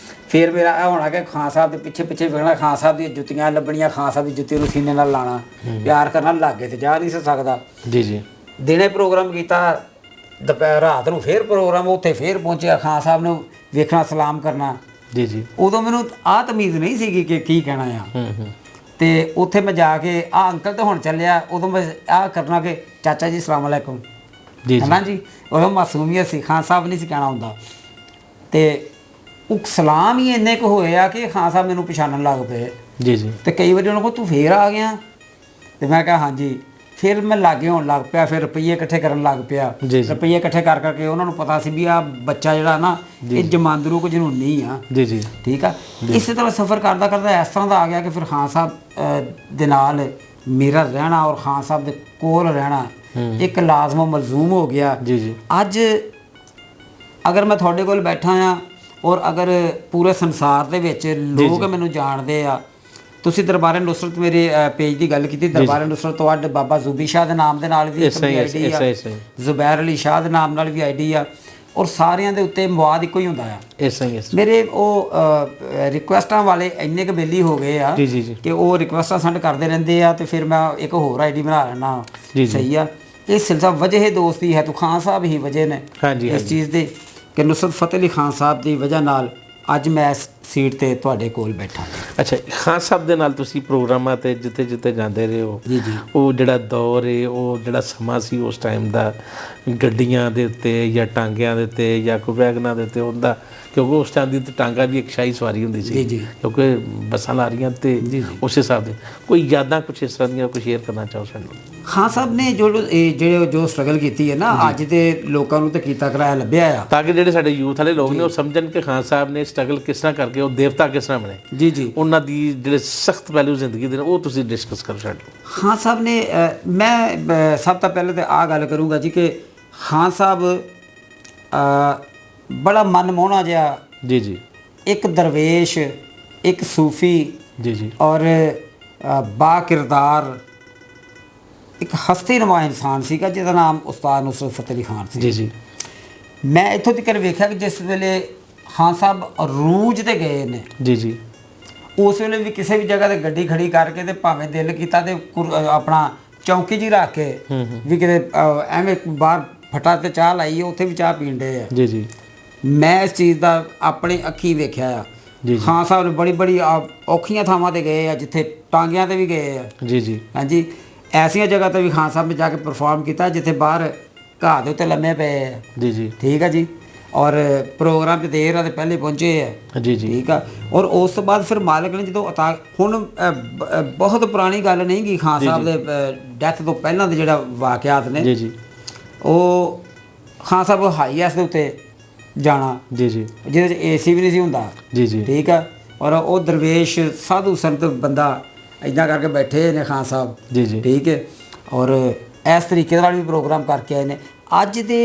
ਫਿਰ ਮੇਰਾ ਇਹ ਹੋਣਾ ਕਿ ਖਾਨ ਸਾਹਿਬ ਦੇ ਪਿੱਛੇ ਪਿੱਛੇ ਵੇਖਣਾ, ਖਾਨ ਸਾਹਿਬ ਦੀਆਂ ਜੁੱਤੀਆਂ ਲੱਭਣੀਆਂ, ਖਾਨ ਸਾਹਿਬ ਦੀ ਜੁੱਤੀ ਨੂੰ ਸੀਨੇ ਨਾਲ ਲਾਣਾ, ਪਿਆਰ ਕਰਨਾ। ਲਾਗੇ ਤੇ ਜਾ ਨਹੀਂ ਸਕਦਾ ਜੀ ਜੀ। ਦਿਨੇ ਪ੍ਰੋਗਰਾਮ ਕੀਤਾ, ਦੁਪਹਿਰ ਰਾਤ ਨੂੰ ਫਿਰ ਪ੍ਰੋਗਰਾਮ, ਉੱਥੇ ਫਿਰ ਪਹੁੰਚਿਆ, ਖਾਨ ਸਾਹਿਬ ਨੂੰ ਵੇਖਣਾ, ਸਲਾਮ ਕਰਨਾ ਜੀ ਜੀ। ਉਦੋਂ ਮੈਨੂੰ ਆਹ ਤਮੀਜ਼ ਨਹੀਂ ਸੀਗੀ ਕਿ ਕੀ ਕਹਿਣਾ ਆ। ਤੇ ਉੱਥੇ ਮੈਂ ਜਾ ਕੇ ਆ ਅੰਕਲ ਤਾਂ ਹੁਣ ਚੱਲਿਆ, ਉਦੋਂ ਮੈਂ ਆਹ ਕਰਨਾ ਕਿ ਚਾਚਾ ਜੀ ਸਲਾਮ ਅਲੈਕੁਮ ਜੀ, ਹੈ ਨਾ ਜੀ। ਉਦੋਂ ਮਾਸੂਮੀਅਤ ਸੀ, ਖਾਨ ਸਾਹਿਬ ਨਹੀਂ ਸੀ ਕਹਿਣਾ ਹੁੰਦਾ। ਤੇ ਉਹ ਸਲਾਮ ਹੀ ਇੰਨੇ ਕੁ ਹੋਏ ਆ ਕਿ ਖਾਨ ਸਾਹਿਬ ਮੈਨੂੰ ਪਛਾਣਨ ਲੱਗ ਪਏ ਜੀ ਜੀ। ਤੇ ਕਈ ਵਾਰੀ ਉਹਨਾਂ ਕੋਲ ਤੂੰ ਫੇਰ ਆ ਗਿਆ, ਤੇ ਮੈਂ ਕਿਹਾ ਹਾਂਜੀ। ਫਿਰ ਮੈਂ ਲਾਗੇ ਹੋਣ ਲੱਗ ਪਿਆ, ਫਿਰ ਰੁਪਈਏ ਇਕੱਠੇ ਕਰਨ ਲੱਗ ਪਿਆ। ਰੁਪਈਏ ਇਕੱਠੇ ਕਰ ਕਰਕੇ ਉਹਨਾਂ ਨੂੰ ਪਤਾ ਸੀ ਵੀ ਆਹ ਬੱਚਾ ਜਿਹੜਾ ਨਾ ਇਹ ਜਮਾਂਦਰੂ ਕੋ ਜਨੂਨੀ ਆ ਜੀ ਜੀ, ਠੀਕ ਆ। ਇਸੇ ਤਰ੍ਹਾਂ ਸਫ਼ਰ ਕਰਦਾ ਕਰਦਾ ਇਸ ਤਰ੍ਹਾਂ ਦਾ ਆ ਗਿਆ ਕਿ ਫਿਰ ਖਾਨ ਸਾਹਿਬ ਦੇ ਨਾਲ ਮੇਰਾ ਰਹਿਣਾ ਔਰ ਖਾਨ ਸਾਹਿਬ ਦੇ ਕੋਲ ਰਹਿਣਾ ਇੱਕ ਲਾਜ਼ਮ ਮਲਜ਼ੂਮ ਹੋ ਗਿਆ ਜੀ ਜੀ। ਅੱਜ ਅਗਰ ਮੈਂ ਤੁਹਾਡੇ ਕੋਲ ਬੈਠਾ ਆ ਔਰ ਅਗਰ ਪੂਰੇ ਸੰਸਾਰ ਦੇ ਵਿੱਚ ਲੋਕ ਮੈਨੂੰ ਜਾਣਦੇ ਆ, ਤੁਸੀਂ ਦਰਬਾਰੇ ਨੁਸਰਤ ਮੇਰੇ ਪੇਜ ਦੀ ਗੱਲ ਕੀਤੀ, ਦਰਬਾਰੇ ਨੁਸਰਤ ਤੋਂ ਅੱਡ ਬਾਬਾ ਜ਼ੂਬੀ ਸ਼ਾਹ ਦੇ ਨਾਮ ਦੇ ਨਾਲ ਵੀ ਆਈਡੀ ਆ, ਜ਼ੁਬੈਰ ਅਲੀ ਸ਼ਾਹ ਦੇ ਨਾਮ ਨਾਲ ਵੀ ਆਈਡੀ ਆ, ਔਰ ਸਾਰਿਆਂ ਦੇ ਉੱਤੇ ਮਵਾਦ ਇੱਕੋ ਹੀ ਹੁੰਦਾ ਆ। ਮੇਰੇ ਉਹ ਰਿਕੁਐਸਟਾਂ ਵਾਲੇ ਇੰਨੇ ਕੁ ਬੇਲੀ ਹੋ ਗਏ ਆ ਕਿ ਉਹ ਰਿਕੁਐਸਟਾਂ ਸੈਂਡ ਕਰਦੇ ਰਹਿੰਦੇ ਆ, ਤੇ ਫਿਰ ਮੈਂ ਇੱਕ ਹੋਰ ਆਈਡੀ ਬਣਾ ਲੈਣਾ। ਸਹੀ ਆ, ਇਹ ਸਿਲਸਿਲਾ ਵਜ੍ਹਾ ਦੋਸਤੀ ਹੈ, ਤੂੰ ਖਾਨ ਸਾਹਿਬ ਹੀ ਵਜ੍ਹਾ ਨੇ ਇਸ ਚੀਜ਼ ਦੇ ਕਿ ਨੁਸਰਤ ਫਤਿਹ ਅਲੀ ਖਾਨ ਸਾਹਿਬ ਦੀ ਵਜ੍ਹਾ ਨਾਲ ਅੱਜ ਮੈਂ ਇਸ ਸੀਟ ਤੇ ਤੁਹਾਡੇ ਕੋਲ ਬੈਠਾ। ਅੱਛਾ, ਖਾਨ ਸਾਹਿਬ ਦੇ ਨਾਲ ਤੁਸੀਂ ਪ੍ਰੋਗਰਾਮਾਂ ਤੇ ਜਿੱਥੇ ਜਿੱਥੇ ਜਾਂਦੇ ਰਹੇ ਹੋ, ਜੀ ਜੀ। ਉਹ ਜਿਹੜਾ ਦੌਰ ਹੈ, ਉਹ ਜਿਹੜਾ ਸਮਾਂ ਸੀ ਉਸ ਟਾਈਮ ਦਾ, ਗੱਡੀਆਂ ਦੇ ਉੱਤੇ ਜਾਂ ਟਾਂਗਿਆਂ ਦੇ ਉੱਤੇ ਜਾਂ ਕੋਈ ਵੈਗਨਾਂ ਦੇ ਉੱਤੇ ਹੁੰਦਾ, ਕਿਉਂਕਿ ਉਸ ਟਾਈਮ ਦੀ ਟਾਂਗਾ ਵੀ ਇੱਕ ਸ਼ਾਹੀ ਸਵਾਰੀ ਹੁੰਦੀ ਸੀ, ਕਿਉਂਕਿ ਬੱਸਾਂ ਲਾ ਰਹੀਆਂ ਤੇ ਉਸ ਹਿਸਾਬ ਦੇ ਕੋਈ ਯਾਦਾਂ ਕੁਛ ਇਸ ਤਰ੍ਹਾਂ ਦੀਆਂ ਕੋਈ ਸ਼ੇਅਰ ਕਰਨਾ ਚਾਹੋ ਸਾਨੂੰ? ਖਾਨ ਸਾਹਿਬ ਨੇ ਜੋ ਸਟਰਗਲ ਕੀਤੀ ਹੈ ਨਾ, ਅੱਜ ਦੇ ਲੋਕਾਂ ਨੂੰ ਤਾਂ ਕੀਤਾ ਕਰਾਇਆ ਲੱਭਿਆ ਆ, ਤਾਂ ਕਿ ਜਿਹੜੇ ਸਾਡੇ ਯੂਥ ਵਾਲੇ ਲੋਕ ਨੇ ਉਹ ਸਮਝਣ ਕਿ ਖਾਨ ਸਾਹਿਬ ਨੇ ਸਟਰਗਲ ਕਿਸ ਤਰ੍ਹਾਂ ਕਰਕੇ ਉਹ ਦੇਵਤਾ ਕਿਸ ਤਰ੍ਹਾਂ ਬਣੇ। ਜੀ ਜੀ। ਉਹਨਾਂ ਦੀ ਜਿਹੜੇ ਸਖਤ ਪਹਿਲੂ ਜ਼ਿੰਦਗੀ ਦੇ ਨੇ ਉਹ ਤੁਸੀਂ ਡਿਸਕਸ ਕਰੋ ਸਾਡੇ। ਖਾਨ ਸਾਹਿਬ ਨੇ ਮੈਂ ਸਭ ਤੋਂ ਪਹਿਲੇ ਤਾਂ ਆਹ ਗੱਲ ਕਰੂੰਗਾ ਜੀ ਕਿ ਖਾਨ ਸਾਹਿਬ ਬੜਾ ਮਨਮੋਹਣਾ ਜਿਹਾ, ਜੀ ਜੀ, ਇੱਕ ਦਰਵੇਸ਼, ਇੱਕ ਸੂਫੀ, ਜੀ ਜੀ, ਔਰ ਬਾ ਕਿਰਦਾਰ ਇੱਕ ਹਸਤੀ ਨੁਮਾ ਇਨਸਾਨ ਸੀਗਾ ਜਿਹਦਾ ਨਾਮ ਉਸਤਾਦ ਨੁਸਰਤ ਫਤਿਹ ਅਲੀ ਖਾਨ ਸੀ। ਜੀ ਜੀ। ਮੈਂ ਇੱਥੋਂ ਤੱਕ ਵੇਖਿਆ ਕਿ ਜਿਸ ਵੇਲੇ ਖਾਨ ਸਾਹਿਬ ਰੂਜ ਤੇ ਗਏ ਨੇ, ਜੀ ਜੀ, ਉਸ ਵੇਲੇ ਵੀ ਕਿਸੇ ਵੀ ਜਗ੍ਹਾ ਤੇ ਗੱਡੀ ਖੜੀ ਕਰਕੇ ਤੇ ਭਾਵੇਂ ਦਿਲ ਕੀਤਾ ਤੇ ਆਪਣਾ ਚੌਂਕੀ ਜੀ ਰੱਖ ਕੇ ਵੀ ਕਿਤੇ ਐਵੇਂ ਬਾਹਰ ਫਟਾ ਤੇ ਚਾਹ ਲਾਈ, ਉੱਥੇ ਵੀ ਚਾਹ ਪੀਣ ਦੇ ਆ। ਜੀ ਜੀ। ਮੈਂ ਇਸ ਚੀਜ਼ ਦਾ ਆਪਣੀ ਅੱਖੀਂ ਵੇਖਿਆ ਆ। ਖਾਨ ਸਾਹਿਬ ਨੇ ਬੜੀ ਬੜੀ ਔਖੀਆਂ ਥਾਵਾਂ ਤੇ ਗਏ ਆ, ਜਿੱਥੇ ਟਾਂਗਿਆਂ ਤੇ ਵੀ ਗਏ ਆ। ਜੀ ਜੀ। ਹਾਂਜੀ, ਐਸੀਆਂ ਜਗ੍ਹਾ ਤੇ ਵੀ ਖਾਨ ਸਾਹਿਬ ਨੇ ਜਾ ਕੇ ਪਰਫਾਰਮ ਕੀਤਾ ਜਿੱਥੇ ਬਾਹਰ ਘਾਹ ਦੇ ਉੱਤੇ ਲੰਮੇ ਪਏ ਆ। ਜੀ ਜੀ। ਠੀਕ ਆ ਜੀ। ਔਰ ਪ੍ਰੋਗਰਾਮ 'ਚ ਦੇਰ ਆ ਤੇ ਪਹਿਲੇ ਪਹੁੰਚੇ ਆ। ਜੀ ਜੀ। ਠੀਕ ਆ। ਔਰ ਉਸ ਤੋਂ ਬਾਅਦ ਫਿਰ ਮਾਲਕ ਨੇ ਜਦੋਂ ਹੁਣ ਬਹੁਤ ਪੁਰਾਣੀ ਗੱਲ ਨਹੀਂ ਗੀ, ਖਾਨ ਸਾਹਿਬ ਦੇ ਡੈਥ ਤੋਂ ਪਹਿਲਾਂ ਦੇ ਜਿਹੜਾ ਵਾਕਿਆਤ ਨੇ, ਜੀ ਜੀ, ਉਹ ਖਾਨ ਸਾਹਿਬ ਹਾਈਐਸ ਦੇ ਉੱਤੇ ਜਾਣਾ, ਜੀ ਜੀ, ਜਿਹਦੇ 'ਚ ਏਸੀ ਵੀ ਨਹੀਂ ਸੀ ਹੁੰਦਾ। ਜੀ ਜੀ। ਠੀਕ ਆ। ਔਰ ਉਹ ਦਰਵੇਸ਼ ਸਾਧੂ ਸੰਤ ਬੰਦਾ ਇੱਦਾਂ ਕਰਕੇ ਬੈਠੇ ਨੇ ਖਾਨ ਸਾਹਿਬ। ਜੀ ਜੀ। ਠੀਕ ਹੈ। ਔਰ ਇਸ ਤਰੀਕੇ ਨਾਲ ਵੀ ਪ੍ਰੋਗਰਾਮ ਕਰਕੇ ਆਏ ਨੇ। ਅੱਜ ਦੇ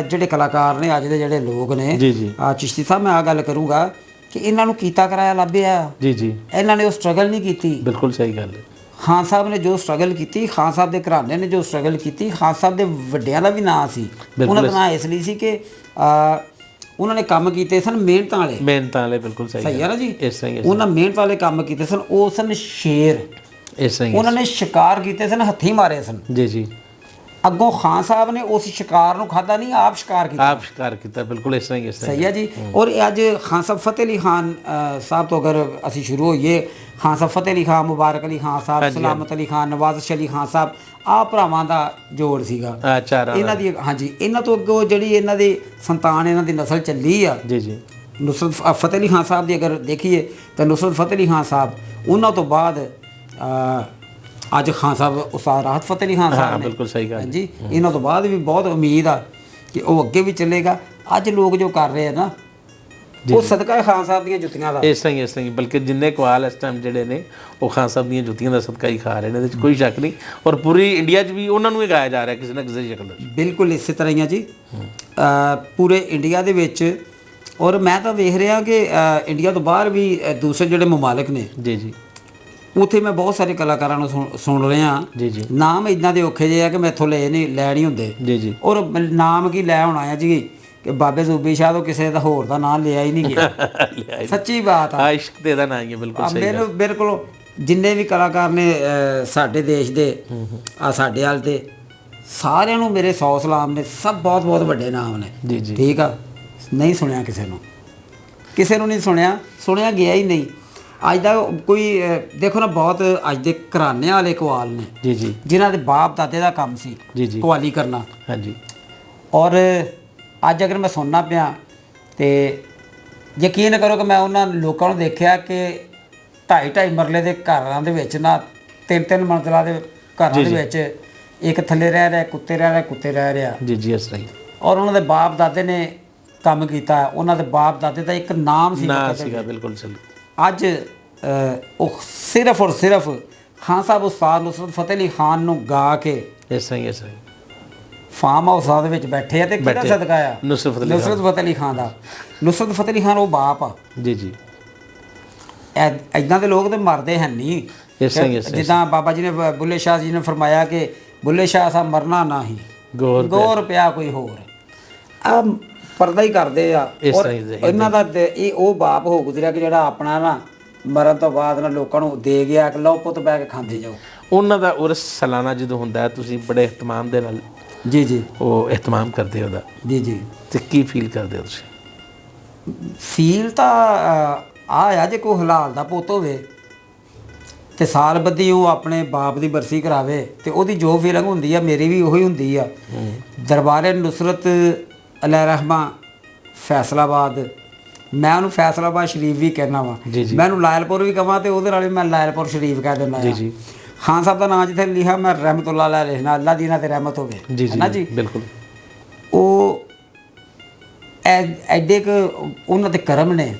ਜਿਹੜੇ ਕਲਾਕਾਰ ਨੇ, ਅੱਜ ਦੇ ਜਿਹੜੇ ਲੋਕ ਨੇ, ਜੀ ਜੀ, ਚਿਸ਼ਤੀ ਸਾਹਿਬ, ਮੈਂ ਆਹ ਗੱਲ ਕਰੂੰਗਾ ਕਿ ਇਹਨਾਂ ਨੂੰ ਕੀਤਾ ਕਰਾਇਆ ਲੱਭਿਆ। ਜੀ ਜੀ। ਇਹਨਾਂ ਨੇ ਉਹ ਸਟਰਗਲ ਨਹੀਂ ਕੀਤੀ। ਬਿਲਕੁਲ ਸਹੀ ਗੱਲ ਹੈ। ਖਾਨ ਸਾਹਿਬ ਨੇ ਜੋ ਸਟਰਗਲ ਕੀਤੀ, ਖਾਨ ਸਾਹਿਬ ਦੇ ਘਰਾਣੇ ਨੇ ਜੋ ਸਟਰਗਲ ਕੀਤੀ, ਖਾਨ ਸਾਹਿਬ ਦੇ ਵੱਡਿਆਂ ਦਾ ਵੀ ਨਾਂ ਸੀ। ਉਹਨਾਂ ਦਾ ਨਾਂ ਇਸ ਲਈ ਸੀ ਕਿ ਉਹਨਾਂ ਨੇ ਕੰਮ ਕੀਤੇ ਸਨ ਮਿਹਨਤਾਂ ਵਾਲੇ। ਮਿਹਨਤਾਂ ਵਾਲੇ, ਬਿਲਕੁਲ ਸਹੀ ਹੈ ਨਾ ਜੀ। ਇਸ ਤਰ੍ਹਾਂ ਹੀ ਉਹਨਾਂ ਮਿਹਨਤ ਵਾਲੇ ਕੰਮ ਕੀਤੇ ਸਨ। ਉਹ ਸਨ ਸ਼ੇਰ। ਇਸ ਤਰ੍ਹਾਂ ਹੀ ਉਹਨਾਂ ਨੇ ਸ਼ਿਕਾਰ ਕੀਤੇ ਸਨ, ਹੱਥੀਂ ਮਾਰੇ ਸਨ। ਜੀ ਜੀ। ਅੱਗੋਂ ਖਾਨ ਸਾਹਿਬ ਨੇ ਉਸ ਸ਼ਿਕਾਰ ਨੂੰ ਖਾਧਾ ਨਹੀਂ, ਆਪ ਸ਼ਿਕਾਰ ਕੀਤਾ। ਆਪ ਸ਼ਿਕਾਰ ਕੀਤਾ, ਬਿਲਕੁਲ ਇਸ ਤਰ੍ਹਾਂ ਹੀ। ਸਹੀ ਹੈ ਜੀ। ਔਰ ਅੱਜ ਖਾਨ ਸਾਹਿਬ ਫਤਿਹ ਅਲੀ ਖਾਨ ਸਾਹਿਬ ਤੋਂ ਅਗਰ ਅਸੀਂ ਸ਼ੁਰੂ ਹੋਈਏ, ਖਾਨ ਸਾਹਿਬ ਫਤਿਹ ਅਲੀ ਖਾਨ, ਮੁਬਾਰਕ ਅਲੀ ਖਾਨ ਸਾਹਿਬ, ਸਲਾਮਤ ਅਲੀ ਖਾਨ, ਨਵਾਜ਼ਿਸ਼ ਅਲੀ ਖਾਨ ਸਾਹਿਬ, ਆਹ ਭਰਾਵਾਂ ਦਾ ਜੋੜ ਸੀਗਾ ਇਹਨਾਂ ਦੀ। ਹਾਂਜੀ, ਇਹਨਾਂ ਤੋਂ ਅੱਗੋਂ ਜਿਹੜੀ ਇਹਨਾਂ ਦੀ ਸੰਤਾਨ, ਇਹਨਾਂ ਦੀ ਨਸਲ ਚੱਲੀ ਆ। ਜੀ ਜੀ। ਨੁਸਰਤ ਫਤਿਹ ਅਲੀ ਖਾਨ ਸਾਹਿਬ ਦੀ ਅਗਰ ਦੇਖੀਏ ਤਾਂ ਨੁਸਰਤ ਫਤਿਹ ਅਲੀ ਖਾਨ ਸਾਹਿਬ, ਉਹਨਾਂ ਤੋਂ ਬਾਅਦ ਅੱਜ ਖਾਨ ਸਾਹਿਬ ਉਸਤਾਦ ਰਾਹਤ ਫਤਿਹ ਅਲੀ ਖਾਨ ਸਾਹਿਬ ਨੇ। ਬਿਲਕੁਲ ਸਹੀ ਗੱਲ। ਹਾਂਜੀ, ਇਹਨਾਂ ਤੋਂ ਬਾਅਦ ਵੀ ਬਹੁਤ ਉਮੀਦ ਆ ਕਿ ਉਹ ਅੱਗੇ ਵੀ ਚੱਲੇਗਾ। ਅੱਜ ਲੋਕ ਜੋ ਕਰ ਰਹੇ ਆ ਨਾ, ਉਹ ਸਦਕਾ ਹੈ ਖਾਨ ਸਾਹਿਬ ਦੀਆਂ ਜੁੱਤੀਆਂ ਦਾ। ਇਸ ਤਰ੍ਹਾਂ ਹੀ, ਇਸ ਤਰ੍ਹਾਂ ਹੀ। ਬਲਕਿ ਜਿੰਨੇ ਕਵਾਲ ਇਸ ਟਾਈਮ ਜਿਹੜੇ ਨੇ ਉਹ ਖਾਨ ਸਾਹਿਬ ਦੀਆਂ ਜੁੱਤੀਆਂ ਦਾ ਸਦਕਾ ਹੀ ਖਾ ਰਹੇ ਨੇ, ਇਹਦੇ 'ਚ ਕੋਈ ਸ਼ੱਕ ਨਹੀਂ। ਔਰ ਪੂਰੀ ਇੰਡੀਆ 'ਚ ਵੀ ਉਹਨਾਂ ਨੂੰ ਹੀ ਗਾਇਆ ਜਾ ਰਿਹਾ ਕਿਸੇ ਨਾ ਕਿਸੇ ਸ਼ਕਲ 'ਚ। ਬਿਲਕੁਲ ਇਸੇ ਤਰ੍ਹਾਂ ਹੀ ਆ ਜੀ, ਪੂਰੇ ਇੰਡੀਆ ਦੇ ਵਿੱਚ। ਔਰ ਮੈਂ ਤਾਂ ਵੇਖ ਰਿਹਾ ਕਿ ਇੰਡੀਆ ਤੋਂ ਬਾਹਰ ਵੀ ਦੂਸਰੇ ਜਿਹੜੇ ਮਮਾਲਕ ਨੇ, ਜੀ ਜੀ, ਉੱਥੇ ਮੈਂ ਬਹੁਤ ਸਾਰੇ ਕਲਾਕਾਰਾਂ ਨੂੰ ਸੁਣ ਰਿਹਾ। ਜੀ ਜੀ। ਨਾਮ ਇੱਦਾਂ ਦੇ ਔਖੇ ਜਿਹੇ ਆ ਕਿ ਮੈਥੋਂ ਲੈ ਨਹੀਂ ਹੁੰਦੇ। ਜੀ ਜੀ। ਔਰ ਨਾਮ ਕੀ ਲੈ ਹੁਣ ਆਇਆ ਜੀ ਕਿ ਬਾਬੇ ਜ਼ੂਬੀ ਸ਼ਾਹ ਤੋਂ ਕਿਸੇ ਦਾ ਹੋਰ ਦਾ ਨਾਮ ਲਿਆ ਹੀ ਨਹੀਂ ਗਿਆ। ਸੱਚੀ ਬਾਤ ਆ। ਇਸ਼ਕ ਦੇ ਦਾ ਨਾਂ ਹੀ ਹੈ। ਬਿਲਕੁਲ ਸਹੀ ਗੱਲ। ਬਿਲਕੁਲ ਜਿੰਨੇ ਵੀ ਕਲਾਕਾਰ ਨੇ ਸਾਡੇ ਦੇਸ਼ ਦੇ, ਸਾਡੇ ਹਾਲ ਤੇ ਸਾਰਿਆਂ ਨੂੰ ਮੇਰੇ 100 ਸਲਾਮ ਨੇ। ਸਭ ਬਹੁਤ ਬਹੁਤ ਵੱਡੇ ਨਾਮ ਨੇ। ਜੀ ਜੀ। ਠੀਕ ਆ। ਨਹੀਂ ਸੁਣਿਆ ਕਿਸੇ ਨੂੰ ਨਹੀਂ ਸੁਣਿਆ ਗਿਆ ਹੀ ਨਹੀਂ। ਅੱਜ ਦਾ ਕੋਈ ਦੇਖੋ ਨਾ, ਬਹੁਤ ਅੱਜ ਦੇ ਘਰਾਣਿਆਂ ਵਾਲੇ ਕਵਾਲ ਨੇ। ਜੀ ਜੀ। ਜਿਨ੍ਹਾਂ ਦੇ ਬਾਪ ਦਾਦੇ ਦਾ ਕੰਮ ਸੀ ਜੀ ਜੀ, ਕਵਾਲੀ ਕਰਨਾ। ਹਾਂਜੀ। ਔਰ ਅੱਜ ਅਗਰ ਮੈਂ ਸੁਣਨਾ ਪਿਆ ਤੇ ਯਕੀਨ ਕਰੋ ਕਿ ਮੈਂ ਉਹਨਾਂ ਲੋਕਾਂ ਨੂੰ ਦੇਖਿਆ ਕਿ 2.5 ਮਰਲੇ ਦੇ ਘਰਾਂ ਦੇ ਵਿੱਚ ਨਾ, 3 ਮੰਜ਼ਲਾਂ ਦੇ ਘਰਾਂ ਦੇ ਵਿੱਚ ਇੱਕ ਥੱਲੇ ਰਹਿ ਰਿਹਾ, ਕੁੱਤੇ ਰਹਿ ਰਿਹਾ। ਜੀ ਜੀ, ਇਸ ਤਰ੍ਹਾਂ ਹੀ। ਔਰ ਉਹਨਾਂ ਦੇ ਬਾਪ ਦਾਦੇ ਨੇ ਕੰਮ ਕੀਤਾ। ਉਹਨਾਂ ਦੇ ਬਾਪ ਦਾਦੇ ਦਾ ਇੱਕ ਨਾਮ ਸੀਗਾ। ਬਿਲਕੁਲ ਸਹੀ। ਅੱਜ ਉਹ ਸਿਰਫ ਔਰ ਸਿਰਫ ਖਾਨ ਸਾਹਿਬ ਉਸਤਾਦ ਨੁਸਰਤ ਫਤਿਹ ਅਲੀ ਖਾਨ ਨੂੰ ਗਾ ਕੇ ਇਸ ਤਰ੍ਹਾਂ ਹੀ ਫਾਰਮ ਹਾਊਸਾਂ ਦੇ ਵਿੱਚ ਬੈਠੇ ਆ। ਤੇ ਕਿਹਦਾ ਸਦਕਾ ਆ? ਨੁਸਰਤ ਫਤਿਹ ਅਲੀ ਖਾਨ ਦਾ। ਨੁਸਰਤ ਫਤਿਹ ਅਲੀ ਖਾਨ ਉਹ ਬਾਪ ਆ। ਜੀ ਜੀ। ਇੱਦਾਂ ਦੇ ਲੋਕ ਤੇ ਮਰਦੇ ਹੈ ਨਹੀਂ। ਜਿੱਦਾਂ ਬਾਬਾ ਜੀ ਨੇ, ਬੁੱਲੇ ਸ਼ਾਹ ਜੀ ਨੇ ਫਰਮਾਇਆ ਕਿ ਬੁੱਲੇ ਸ਼ਾਹ ਸਾਹਿਬ ਮਰਨਾ ਨਾ ਹੀ, ਗੌਰ ਪਿਆ ਕੋਈ ਹੋਰ। ਆ ਪਰਦਾ ਹੀ ਕਰਦੇ ਆ। ਔਰ ਇਹਨਾਂ ਦਾ ਇਹ ਉਹ ਬਾਪ ਹੋ ਗੁਜ਼ਰਿਆ ਕਿ ਜਿਹੜਾ ਆਪਣਾ ਨਾ ਮਰਨ ਤੋਂ ਬਾਅਦ ਨਾ ਲੋਕਾਂ ਨੂੰ ਦੇ ਗਿਆ ਕਿ ਲਓ ਪੁੱਤ ਬਹਿ ਕੇ ਖਾਂਦੇ ਜਾਓ। ਉਹਨਾਂ ਦਾ ਉਰਸ ਸਾਲਾਨਾ ਜਦੋਂ ਹੁੰਦਾ, ਤੁਸੀਂ ਬੜੇ ਇਹਤਮਾਮ ਦੇ ਨਾਲ ਜੀ ਜੀ ਉਹ ਇਹਤਮਾਮ ਕਰਦੇ ਉਹਦਾ। ਜੀ ਜੀ। ਤੇ ਕੀ ਫੀਲ ਕਰਦੇ ਹੋ ਤੁਸੀਂ? ਫੀਲ ਤਾਂ ਆ ਜੇ ਕੋਈ ਹਲਾਲ ਦਾ ਪੁੱਤ ਹੋਵੇ ਤੇ ਸਾਲ ਬੱਧੀ ਉਹ ਆਪਣੇ ਬਾਪ ਦੀ ਬਰਸੀ ਕਰਾਵੇ ਤੇ ਉਹਦੀ ਜੋ ਫੀਲਿੰਗ ਹੁੰਦੀ ਆ ਮੇਰੀ ਵੀ ਉਹੀ ਹੁੰਦੀ ਆ। ਦਰਬਾਰੇ ਨੁਸਰਤ ਅਲੈਹ ਰਹਿਮਾ ਫੈਸਲਾਬਾਦ, ਮੈਂ ਉਹਨੂੰ ਫੈਸਲਾਬਾਦ ਸ਼ਰੀਫ ਵੀ ਕਹਿਣਾ ਵਾ, ਮੈਂ ਉਹਨੂੰ ਲਾਇਲਪੁਰ ਵੀ ਕਹਾਂ ਤੇ ਉਹਦੇ ਨਾਲ ਵੀ ਮੈਂ ਲਾਇਲਪੁਰ ਸ਼ਰੀਫ ਕਹਿ ਦਿੰਦਾ ਆ। ਖਾਨ ਸਾਹਿਬ ਦਾ ਨਾਂ ਜਿੱਥੇ ਲਿਖਿਆ ਮੈਂ ਰਹਿਮਤੁल्लाह ਅਲੈਹ ਲਿਖਣਾ, ਅੱਲਾ ਦੀ ਇਹਨਾਂ ਤੇ ਰਹਿਮਤ ਹੋਵੇ, ਹੈ ਨਾ ਜੀ। ਬਿਲਕੁਲ। ਉਹ ਐਡੇ ਕੁ ਉਹਨਾਂ ਦੇ ਕਰਮ ਨੇ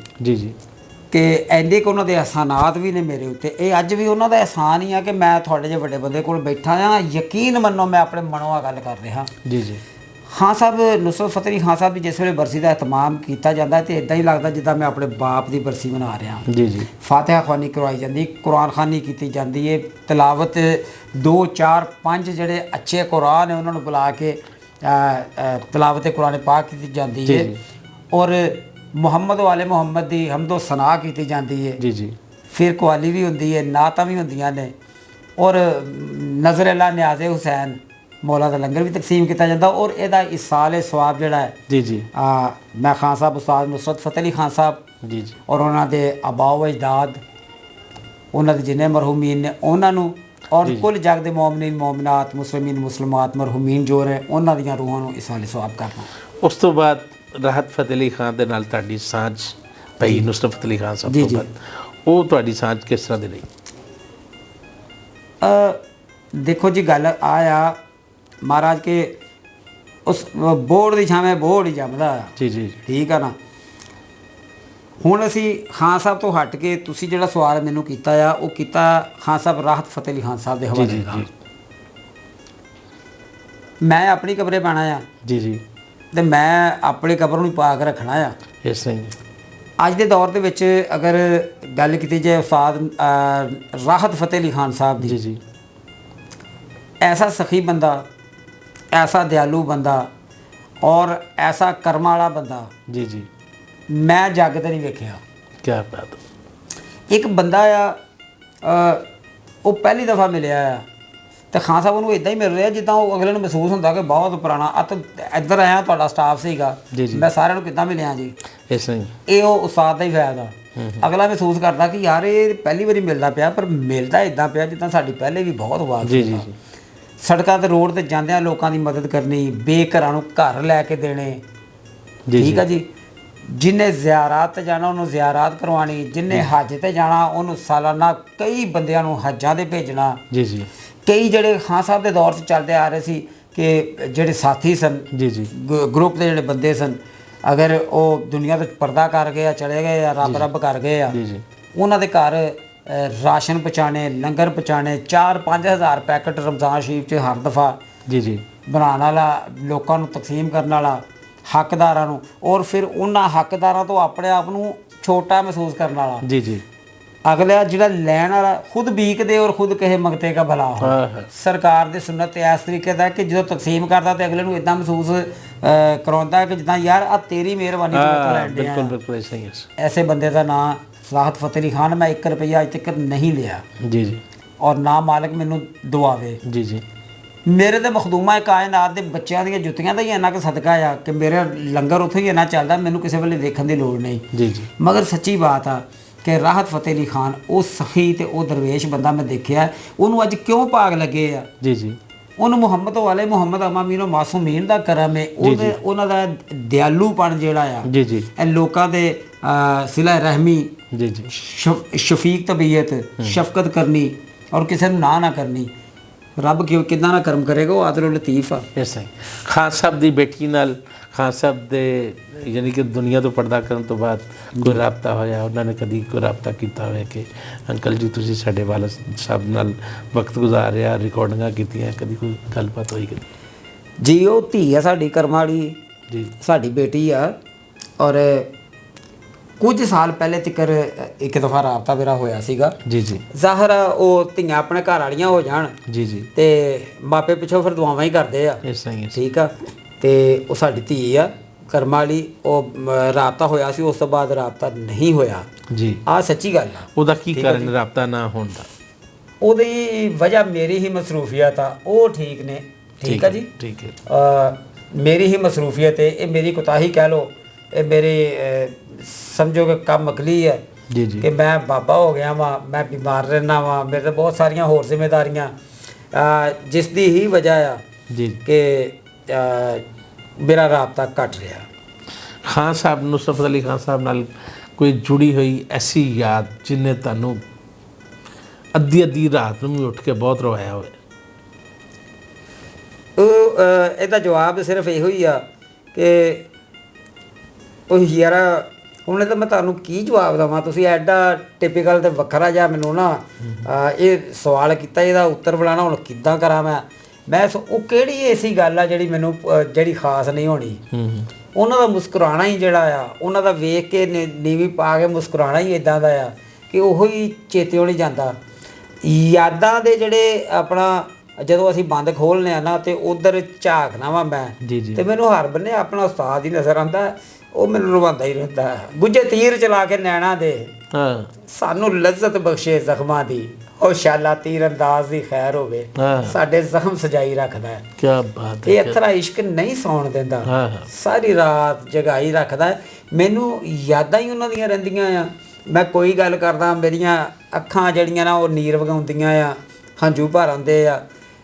ਕਿ ਐਡੇ ਕੁ ਉਹਨਾਂ ਦੇ ਅਹਿਸਾਨਾਤ ਵੀ ਨੇ ਮੇਰੇ ਉੱਤੇ। ਇਹ ਅੱਜ ਵੀ ਉਹਨਾਂ ਦਾ ਅਹਿਸਾਨ ਹੀ ਆ ਕਿ ਮੈਂ ਤੁਹਾਡੇ ਜਿਹੇ ਵੱਡੇ ਬੰਦੇ ਕੋਲ ਬੈਠਾ ਆ। ਯਕੀਨ ਮੰਨੋ ਮੈਂ ਆਪਣੇ ਮਨੋਂ ਆ ਗੱਲ ਕਰ ਰਿਹਾ। ਖਾਨ ਸਾਹਿਬ ਨੁਸਰਤ ਫਤਿਹ ਅਲੀ ਖਾਨ ਸਾਹਿਬ ਦੀ ਜਿਸ ਵੇਲੇ ਬਰਸੀ ਦਾ ਇਤਮਾਮ ਕੀਤਾ ਜਾਂਦਾ ਤੇ ਇਦਾਂ ਹੀ ਲੱਗਦਾ ਜਿੱਦਾਂ ਮੈਂ ਆਪਣੇ ਬਾਪ ਦੀ ਬਰਸੀ ਮਨਾ ਰਿਹਾ। ਫਾਤਿਹਾ ਖਾਨੀ ਕਰਵਾਈ ਜਾਂਦੀ, ਕੁਰਾਨ ਖਾਨੀ ਕੀਤੀ ਜਾਂਦੀ ਹੈ, ਤਿਲਾਵਤ 2 4 5 ਜਿਹੜੇ ਅੱਛੇ ਕੁਰਾਨ ਨੇ ਉਹਨਾਂ ਨੂੰ ਬੁਲਾ ਕੇ ਤਿਲਾਵਤ ਕੁਰਾਨ ਪਾਕ ਕੀਤੀ ਜਾਂਦੀ ਹੈ ਔਰ ਮੁਹੰਮਦ ਵਾਲੇ ਮੁਹੰਮਦ ਦੀ ਹਮਦੋ ਸਨਾ ਕੀਤੀ ਜਾਂਦੀ ਹੈ। ਫਿਰ ਕਵਾਲੀ ਵੀ ਹੁੰਦੀ ਹੈ, ਨਾਤਾਂ ਵੀ ਹੁੰਦੀਆਂ ਨੇ ਔਰ ਨਜ਼ਰ ਅੱਲਾ ਨਿਆਜ਼ੇ ਹੁਸੈਨ ਮੌਲਾ ਦਾ ਲੰਗਰ ਵੀ ਤਕਸੀਮ ਕੀਤਾ ਜਾਂਦਾ ਔਰ ਇਹਦਾ ਇਸਾਲੇ ਸਵਾਬ ਜਿਹੜਾ ਹੈ ਮੈਂ ਖਾਨ ਸਾਹਿਬ ਉਸਤਾਦ ਨੁਸਰਤ ਫਤਿਹ ਅਲੀ ਖਾਨ ਸਾਹਿਬ ਔਰ ਉਹਨਾਂ ਦੇ ਆਬਾਓ ਅਜਦਾਦ, ਉਹਨਾਂ ਦੇ ਜਿੰਨੇ ਮਰਹੂਮੀਨ ਨੇ ਉਹਨਾਂ ਨੂੰ ਔਰ ਕੁੱਲ ਜਗ ਦੇ ਮੋਮਨੀਨ ਮੋਮਨਾਤ ਮੁਸਲਮੀਨ ਮੁਸਲਮਾਤ ਮਰਹੂਮੀਨ ਜੋ ਨੇ ਉਹਨਾਂ ਦੀਆਂ ਰੂਹਾਂ ਨੂੰ ਇਸਾਲੇ ਸਵਾਬ ਕਰਨਾ। ਉਸ ਤੋਂ ਬਾਅਦ ਰਾਹਤ ਫਤਿਹ ਅਲੀ ਖਾਨ ਦੇ ਨਾਲ ਤੁਹਾਡੀ ਸਾਂਝ ਪਈ, ਨੁਸਰਤ ਫਤਿਹ ਅਲੀ ਖਾਨ ਸਾਹਿਬ ਤੋਂ ਬਾਅਦ ਉਹ ਤੁਹਾਡੀ ਸਾਂਝ ਕਿਸ ਤਰ੍ਹਾਂ ਦੀ ਰਹੀ? ਦੇਖੋ ਜੀ ਗੱਲ ਆ ਮਹਾਰਾਜ ਕੇ ਉਸ ਬੋਰਡ ਦੀ ਛਾਵੇਂ ਬੋਰਡ ਹੀ ਜੰਮਦਾ ਆ। ਠੀਕ ਆ ਨਾ। ਹੁਣ ਅਸੀਂ ਖਾਨ ਸਾਹਿਬ ਤੋਂ ਹਟ ਕੇ ਤੁਸੀਂ ਜਿਹੜਾ ਸਵਾਲ ਮੈਨੂੰ ਕੀਤਾ ਆ ਉਹ ਕੀਤਾ ਖਾਨ ਸਾਹਿਬ ਰਾਹਤ ਫਤਿਹ ਅਲੀ ਖਾਨ ਸਾਹਿਬ ਦੇ ਹਵਾਲੇ ਨਾਲ। ਮੈਂ ਆਪਣੀ ਕਬਰੇ ਪਾਣਾ ਆ ਤੇ ਮੈਂ ਆਪਣੀ ਕਬਰ ਨੂੰ ਪਾਕ ਰੱਖਣਾ ਆ। ਇਸ ਤਰ੍ਹਾਂ ਅੱਜ ਦੇ ਦੌਰ ਦੇ ਵਿੱਚ ਅਗਰ ਗੱਲ ਕੀਤੀ ਜਾਏ ਉਸਤਾਦ ਰਾਹਤ ਫਤਿਹ ਅਲੀ ਖਾਨ ਸਾਹਿਬ ਦੀ, ਐਸਾ ਸਖੀ ਬੰਦਾ, ਐਸਾ ਦਿਆਲੂ ਬੰਦਾ ਔਰ ਐਸਾ ਕਰਮ ਵਾਲਾ ਬੰਦਾ ਮੈਂ ਜੱਗ ਤੇ ਨਹੀਂ ਵੇਖਿਆ। ਕੀ ਬਾਤ। ਇੱਕ ਬੰਦਾ ਆ ਉਹ ਪਹਿਲੀ ਦਫਾ ਮਿਲਿਆ ਆ ਤੇ ਖਾਨ ਸਾਹਿਬ ਉਹਨੂੰ ਇਦਾਂ ਹੀ ਮਿਲ ਰਿਹਾ ਜਿੱਦਾਂ ਉਹ ਅਗਲੇ ਨੂੰ ਮਹਿਸੂਸ ਹੁੰਦਾ ਕਿ ਬਹੁਤ ਪੁਰਾਣਾ ਇੱਧਰ ਆਇਆ ਤੁਹਾਡਾ ਸਟਾਫ ਸੀਗਾ, ਮੈਂ ਸਾਰਿਆਂ ਨੂੰ ਕਿੱਦਾਂ ਮਿਲਿਆ ਜੀ। ਇਹ ਉਹ ਉਸਤਾਦ ਦਾ ਹੀ ਫਾਇਦਾ। ਅਗਲਾ ਮਹਿਸੂਸ ਕਰਦਾ ਕਿ ਯਾਰ ਇਹ ਪਹਿਲੀ ਵਾਰੀ ਮਿਲਦਾ ਪਿਆ ਪਰ ਮਿਲਦਾ ਇੱਦਾਂ ਪਿਆ ਜਿੱਦਾਂ ਸਾਡੀ ਪਹਿਲੇ ਵੀ ਬਹੁਤ ਵਾਰ ਸੀ। ਸੜਕਾਂ ਤੇ ਰੋਡ ਤੇ ਜਾਂਦਿਆਂ ਲੋਕਾਂ ਦੀ ਮਦਦ ਕਰਨੀ, ਬੇਘਰਾਂ ਨੂੰ ਘਰ ਲੈ ਕੇ ਦੇਣੇ। ਠੀਕ ਆ ਜੀ। ਜਿੰਨੇ ਜ਼ਿਆਰਾਤ ਤੇ ਜਾਣਾ ਉਹਨੂੰ ਜ਼ਿਆਰਾਤ ਕਰਵਾਉਣੀ, ਜਿੰਨੇ ਹੱਜ ਤੇ ਜਾਣਾ ਉਹਨੂੰ ਸਾਲਾਨਾ ਕਈ ਬੰਦਿਆਂ ਨੂੰ ਹੱਜਾਂ ਦੇ ਭੇਜਣਾ। ਕਈ ਜਿਹੜੇ ਖਾਨ ਸਾਹਿਬ ਦੇ ਦੌਰ 'ਚ ਚੱਲਦੇ ਆ ਰਹੇ ਸੀ ਕਿ ਜਿਹੜੇ ਸਾਥੀ ਸਨ ਗਰੁੱਪ ਦੇ ਜਿਹੜੇ ਬੰਦੇ ਸਨ, ਅਗਰ ਉਹ ਦੁਨੀਆ ਤੋਂ ਪਰਦਾ ਕਰ ਗਏ ਆ, ਚਲੇ ਗਏ ਆ, ਰੱਬ ਕਰ ਗਏ ਆ, ਉਹਨਾਂ ਦੇ ਘਰ ਰਾਸ਼ਨ ਪਹੁੰਚਾਣੇ, ਲੰਗਰ ਪਹੁੰਚਾਣੇ, 4-5 ਹਜ਼ਾਰ ਪੈਕਟ ਰਮਜ਼ਾਨ ਸ਼ਰੀਫ 'ਚ ਹਰ ਦਫਾ ਬਣਾਉਣ ਵਾਲਾ, ਲੋਕਾਂ ਨੂੰ ਤਕਸੀਮ ਕਰਨ ਵਾਲਾ ਹੱਕਦਾਰਾਂ ਨੂੰ, ਔਰ ਫਿਰ ਉਹਨਾਂ ਹੱਕਦਾਰਾਂ ਤੋਂ ਆਪਣੇ ਆਪ ਨੂੰ ਛੋਟਾ ਮਹਿਸੂਸ ਕਰਨ ਵਾਲਾ। ਅਗਲਾ ਜਿਹੜਾ ਲੈਣ ਵਾਲਾ ਖੁਦ ਬੀਕਦੇ ਔਰ ਖੁਦ ਕਹੇ ਮੰਗਤੇ ਕਾ ਭਲਾ ਹੋ। ਸਰਕਾਰ ਦੀ ਸੁਨਨਤ ਤੇ ਇਸ ਤਰੀਕੇ ਦਾ ਕਿ ਜਦੋਂ ਤਕਸੀਮ ਕਰਦਾ ਤੇ ਅਗਲੇ ਨੂੰ ਇਦਾਂ ਮਹਿਸੂਸ ਕਰਾਉਂਦਾ ਕਿ ਜਿੱਦਾਂ ਯਾਰ ਆ ਤੇਰੀ ਮਿਹਰਬਾਨੀ ਤੋਂ ਲੈਣ ਡਿਆ। ਬਿਲਕੁਲ ਸਹੀ ਹੈ। ਐਸੇ ਬੰਦੇ ਦਾ ਨਾਂ ਰਾਹਤ ਫਤਿਹ ਅਲੀ ਖਾਨ। ਮੈਂ 1 ਰੁਪਈਆ ਅੱਜ ਤੱਕ ਨਹੀਂ ਲਿਆ ਔਰ ਨਾ ਮਾਲਕ ਮੈਨੂੰ ਦਵਾਵੇ। ਮੇਰੇ ਤੇ ਮਖਦੂਮਾ ਕਾਇਨਾਤ ਦੇ ਬੱਚਿਆਂ ਦੀਆਂ ਜੁੱਤੀਆਂ ਦਾ ਹੀ ਇੰਨਾ ਕੁ ਸਦਕਾ ਆ ਕਿ ਮੇਰਾ ਲੰਗਰ ਉੱਥੋਂ ਹੀ ਇੰਨਾ ਚੱਲਦਾ, ਮੈਨੂੰ ਕਿਸੇ ਵੇਲੇ ਵੇਖਣ ਦੀ ਲੋੜ ਨਹੀਂ। ਮਗਰ ਸੱਚੀ ਬਾਤ ਆ ਕਿ ਰਾਹਤ ਫਤਿਹ ਅਲੀ ਖਾਨ ਉਹ ਸਖੀ ਤੇ ਉਹ ਦਰਵੇਸ਼ ਬੰਦਾ ਮੈਂ ਦੇਖਿਆ। ਉਹਨੂੰ ਅੱਜ ਕਿਉਂ ਭਾਗ ਲੱਗੇ ਆ? ਉਹਨੂੰ ਮੁਹੰਮਦ ਵਾਲੇ ਮੁਹੰਮਦ ਅਮਾਮੀਨੋ ਮਾਸੂਮੀਨ ਦਾ ਕਰਮ ਹੈ, ਉਹਨਾਂ ਦਾ ਦਿਆਲੂਪਣ ਜਿਹੜਾ ਆ, ਇਹ ਲੋਕਾਂ ਦੇ ਸਿਲਾ ਰਹਿਮੀ, ਸ਼ਫੀਕ ਤਬੀਅਤ, ਸ਼ਫਕਤ ਕਰਨੀ ਔਰ ਕਿਸੇ ਨੂੰ ਨਾ ਕਰਨੀ। ਰੱਬ ਕਿੱਦਾਂ ਨਾ ਕਰਮ ਕਰੇਗਾ, ਉਹ ਆਦਲ ਲਤੀਫ ਆ। ਖਾਨ ਸਾਹਿਬ ਦੀ ਬੇਟੀ ਨਾਲ ਖਾਨ ਸਾਹਿਬ ਦੇ ਯਾਨੀ ਕਿ ਦੁਨੀਆ ਤੋਂ ਪਰਦਾ ਕਰਨ ਤੋਂ ਬਾਅਦ ਕੋਈ ਰਾਬਤਾ ਹੋਇਆ? ਉਹਨਾਂ ਨੇ ਕਦੀ ਕੋਈ ਰਾਬਤਾ ਕੀਤਾ ਹੋਇਆ ਕਿ ਅੰਕਲ ਜੀ ਤੁਸੀਂ ਸਾਡੇ ਵਾਲਦ ਸਾਹਿਬ ਨਾਲ ਵਕਤ ਗੁਜ਼ਾਰਿਆ, ਰਿਕਾਰਡਿੰਗਾਂ ਕੀਤੀਆਂ, ਕਦੀ ਕੋਈ ਗੱਲਬਾਤ ਹੋਈ? ਕਦੀ ਜੀ ਉਹ ਧੀ ਆ ਸਾਡੀ ਕਰਮ ਵਾਲੀ, ਸਾਡੀ ਬੇਟੀ ਆ ਔਰ ਕੁਝ ਸਾਲ ਪਹਿਲੇ ਤੱਕ ਇੱਕ ਦਫਾ ਰਾਬਤਾ ਮੇਰਾ ਹੋਇਆ ਸੀਗਾ। ਜ਼ਾਹਰ ਆ ਉਹ ਧੀਆਂ ਆਪਣੇ ਘਰ ਵਾਲੀਆਂ ਹੋ ਜਾਣ ਤੇ ਮਾਪੇ ਪਿੱਛੋਂ ਫਿਰ ਦੁਆਵਾਂ ਹੀ ਕਰਦੇ ਆ। ਠੀਕ ਆ। ਤੇ ਉਹ ਸਾਡੀ ਧੀ ਆ ਕਰਮ ਵਾਲੀ, ਉਹ ਰਾਬਤਾ ਹੋਇਆ ਸੀ, ਉਸ ਤੋਂ ਬਾਅਦ ਰਾਬਤਾ ਨਹੀਂ ਹੋਇਆ। ਆ ਸੱਚੀ ਗੱਲ ਆ। ਉਹਦਾ ਕੀ ਕਾਰਨ ਰਾਬਤਾ ਨਾ ਹੋਣ ਦਾ? ਉਹਦੀ ਵਜ੍ਹਾ ਮੇਰੀ ਹੀ ਮਸਰੂਫੀਅਤ ਆ। ਉਹ ਠੀਕ ਨੇ। ਠੀਕ ਆ ਜੀ। ਮੇਰੀ ਹੀ ਮਸਰੂਫੀਅਤ ਹੈ, ਇਹ ਮੇਰੀ ਕੋਤਾਹੀ ਕਹਿ ਲਓ, ਇਹ ਮੇਰੀ ਸਮਝੋ ਕਿ ਕੰਮ ਅਕਲੀ ਹੈ ਜੀ ਜੀ ਕਿ ਮੈਂ ਬਾਬਾ ਹੋ ਗਿਆ ਵਾਂ, ਮੈਂ ਬਿਮਾਰ ਰਹਿਣਾ ਵਾਂ, ਮੇਰੇ ਤੇ ਬਹੁਤ ਸਾਰੀਆਂ ਹੋਰ ਜ਼ਿੰਮੇਵਾਰੀਆਂ, ਜਿਸ ਦੀ ਹੀ ਵਜ੍ਹਾ ਆ ਜੀ ਕਿ ਮੇਰਾ ਰਾਬਤਾ ਘੱਟ ਰਿਹਾ। ਖਾਨ ਸਾਹਿਬ, ਨੁਸਰਤ ਫਤਿਹ ਅਲੀ ਖਾਨ ਸਾਹਿਬ ਨਾਲ ਕੋਈ ਜੁੜੀ ਹੋਈ ਐਸੀ ਯਾਦ ਜਿਹਨੇ ਤੁਹਾਨੂੰ ਅੱਧੀ ਰਾਤ ਨੂੰ ਵੀ ਉੱਠ ਕੇ ਬਹੁਤ ਰਵਾਇਆ ਹੋਵੇ? ਉਹ ਇਹਦਾ ਜਵਾਬ ਸਿਰਫ ਇਹੋ ਹੀ ਆ ਕਿ ਉਹ ਯਾਰ ਹੁਣ ਤਾਂ ਮੈਂ ਤੁਹਾਨੂੰ ਕੀ ਜਵਾਬ ਦੇਵਾਂ, ਤੁਸੀਂ ਐਡਾ ਟਿਪੀਕਲ ਤੇ ਵੱਖਰਾ ਜਿਹਾ ਮੈਨੂੰ ਨਾ ਇਹ ਸਵਾਲ ਕੀਤਾ, ਇਹਦਾ ਉੱਤਰ ਬਣਾਉਣਾ ਹੁਣ ਕਿੱਦਾਂ ਕਰਾਂ ਮੈਂ ਉਹ ਕਿਹੜੀ ਐਸੀ ਗੱਲ ਆ ਜਿਹੜੀ ਮੈਨੂੰ ਜਿਹੜੀ ਖਾਸ ਨਹੀਂ ਹੋਣੀ। ਉਹਨਾਂ ਦਾ ਮੁਸਕਰਾਉਣਾ ਹੀ ਜਿਹੜਾ ਆ, ਉਹਨਾਂ ਦਾ ਵੇਖ ਕੇ ਨੀਵੀਂ ਪਾ ਕੇ ਮੁਸਕਰਾਉਣਾ ਹੀ ਇਦਾਂ ਦਾ ਆ ਕਿ ਉਹੋ ਹੀ ਚੇਤਿਓਂ ਨਹੀਂ ਜਾਂਦਾ। ਯਾਦਾਂ ਦੇ ਜਿਹੜੇ ਆਪਣਾ ਜਦੋਂ ਅਸੀਂ ਬੰਦ ਖੋਲ੍ਹਦੇ ਆ ਨਾ ਤੇ ਉਧਰ ਝਾਕਣਾ ਵਾ ਮੈਂ, ਤੇ ਮੈਨੂੰ ਹਰ ਬੰਨੇ ਆਪਣਾ ਉਸਤਾਦ ਹੀ ਨਜ਼ਰ ਆਉਂਦਾ, ਉਹ ਮੈਨੂੰ ਰਵਾਉਂਦਾ ਹੀ ਰਹਿੰਦਾ। ਗੁੱਜੇ ਤੀਰ ਚਲਾ ਕੇ ਨੈਣਾ ਦੇ ਸਾਨੂੰ ਲੱਜ਼ਤ ਬਖਸ਼ੇ ਜ਼ਖਮਾਂ ਦੀ, ਉਹ ਸ਼ਾਲਾ ਤੀਰ ਅੰਦਾਜ਼ ਦੀ ਖੈਰ ਹੋਵੇ, ਸਾਡੇ ਜ਼ਖਮ ਸਜਾਈ ਰੱਖਦਾ ਹੈ। ਕੀ ਬਾਤ ਹੈ! ਇਹ ਅਥਰਾ ਇਸ਼ਕ ਨਹੀਂ ਸੌਣ ਦਿੰਦਾ, ਸਾਰੀ ਰਾਤ ਜਗਾਈ ਰੱਖਦਾ। ਮੈਨੂੰ ਯਾਦਾਂ ਹੀ ਉਹਨਾਂ ਦੀਆਂ ਰਹਿੰਦੀਆਂ ਆ। ਮੈਂ ਕੋਈ ਗੱਲ ਕਰਦਾ, ਮੇਰੀਆਂ ਅੱਖਾਂ ਜਿਹੜੀਆਂ ਨਾ ਉਹ ਨੀਰ ਵਗਾਉਂਦੀਆਂ ਆ, ਹੰਝੂ ਭਰ ਆਉਂਦੇ ਆ,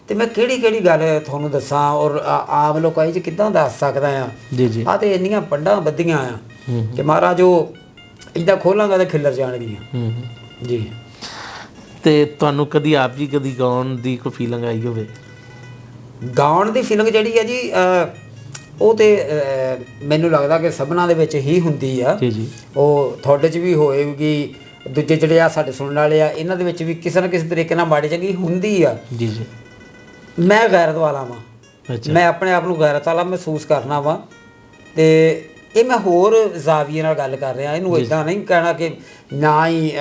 ਤੇ ਮੈਂ ਕਿਹੜੀ ਗੱਲ ਤੁਹਾਨੂੰ ਦੱਸਾਂ ਔਰ ਆਮ ਲੋਕਾਂ 'ਚ ਕਿੱਦਾਂ ਦੱਸ ਸਕਦਾ ਆ। ਆਹ ਤੇ ਇੰਨੀਆਂ ਪੰਡਾਂ ਬੱਧੀਆਂ ਆ ਕਿ ਮਹਾਰਾਜ ਉਹ ਇੱਦਾਂ ਖੋਲਾਂਗਾ ਤੇ ਖਿੱਲਰ ਜਾਣਗੀਆਂ ਜੀ। ਤੇ ਤੁਹਾਨੂੰ ਕਦੀ ਆਪ ਜੀ ਕਦੀ ਗਾਉਣ ਦੀ ਕੋਈ ਫੀਲਿੰਗ ਆਈ ਹੋਵੇ? ਗਾਉਣ ਦੀ ਫੀਲਿੰਗ ਜਿਹੜੀ ਹੈ ਜੀ ਉਹ ਤੇ ਮੈਨੂੰ ਲੱਗਦਾ ਕਿ ਸਭਨਾਂ ਦੇ ਵਿੱਚ ਹੀ ਹੁੰਦੀ ਆ। ਉਹ ਤੁਹਾਡੇ 'ਚ ਵੀ ਹੋਏਗੀ, ਦੂਜੇ ਜਿਹੜੇ ਆ ਸਾਡੇ ਸੁਣਨ ਵਾਲੇ ਆ ਇਹਨਾਂ ਦੇ ਵਿੱਚ ਵੀ ਕਿਸੇ ਨਾ ਕਿਸੇ ਤਰੀਕੇ ਨਾਲ ਮਾੜੀ ਚੰਗੀ ਹੁੰਦੀ ਆ। ਮੈਂ ਗੈਰਤ ਵਾਲਾ ਵਾਂ, ਮੈਂ ਆਪਣੇ ਆਪ ਨੂੰ ਗੈਰਤ ਵਾਲਾ ਮਹਿਸੂਸ ਕਰਨਾ ਵਾ, ਤੇ ਇਹ ਮੈਂ ਹੋਰ ਜ਼ਾਵੀਏ ਨਾਲ ਗੱਲ ਕਰ ਰਿਹਾ। ਇਹਨੂੰ ਇੱਦਾਂ ਨਹੀਂ ਕਹਿਣਾ ਕਿ ਨਾ ਹੀ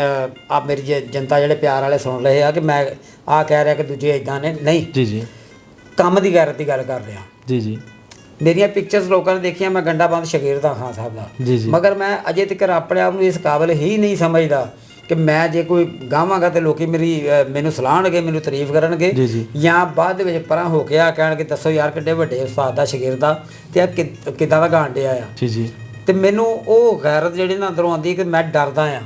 ਆ ਮੇਰੀ ਜਨਤਾ ਜਿਹੜੇ ਪਿਆਰ ਵਾਲੇ ਸੁਣ ਰਹੇ ਆ ਕਿ ਮੈਂ ਆਹ ਕਹਿ ਰਿਹਾ ਕਿ ਦੂਜੇ ਇੱਦਾਂ ਨੇ, ਨਹੀਂ, ਕੰਮ ਦੀ ਗੈਰਤ ਦੀ ਗੱਲ ਕਰ ਰਿਹਾ। ਮੇਰੀਆਂ ਪਿਕਚਰਸ ਲੋਕਾਂ ਨੇ ਦੇਖੀਆਂ, ਮੈਂ ਗੰਡਾਬੰਦ ਸ਼ਾਗਿਰਦ ਹਾਂ ਖਾਨ ਸਾਹਿਬ ਦਾ, ਮਗਰ ਮੈਂ ਅਜੇ ਤੱਕ ਆਪਣੇ ਆਪ ਨੂੰ ਇਸ ਕਾਬਲ ਹੀ ਨਹੀਂ ਸਮਝਦਾ ਕਿ ਮੈਂ ਜੇ ਕੋਈ ਗਾਵਾਂਗਾ ਤੇ ਲੋਕੀ ਮੈਨੂੰ ਸਲਾਹਣਗੇ, ਮੈਨੂੰ ਤਾਰੀਫ ਕਰਨਗੇ, ਜਾਂ ਬਾਅਦ ਦੇ ਵਿੱਚ ਪਰਾਂ ਹੋ ਕੇ ਆ ਕਹਿਣਗੇ ਦੱਸੋ ਯਾਰ ਕਿੱਡੇ ਵੱਡੇ ਉਸਤਾਦ ਦਾ ਸ਼ਾਗਿਰਦ ਆ ਤੇ ਆ ਕਿੱਦਾਂ ਦਾ ਗਾਣ ਡਿਆ ਆ। ਤੇ ਮੈਨੂੰ ਉਹ ਗੈਰਤ ਜਿਹੜੀ ਨਾ ਅੰਦਰੋਂ ਆਉਂਦੀ ਕਿ ਮੈਂ ਡਰਦਾ ਆ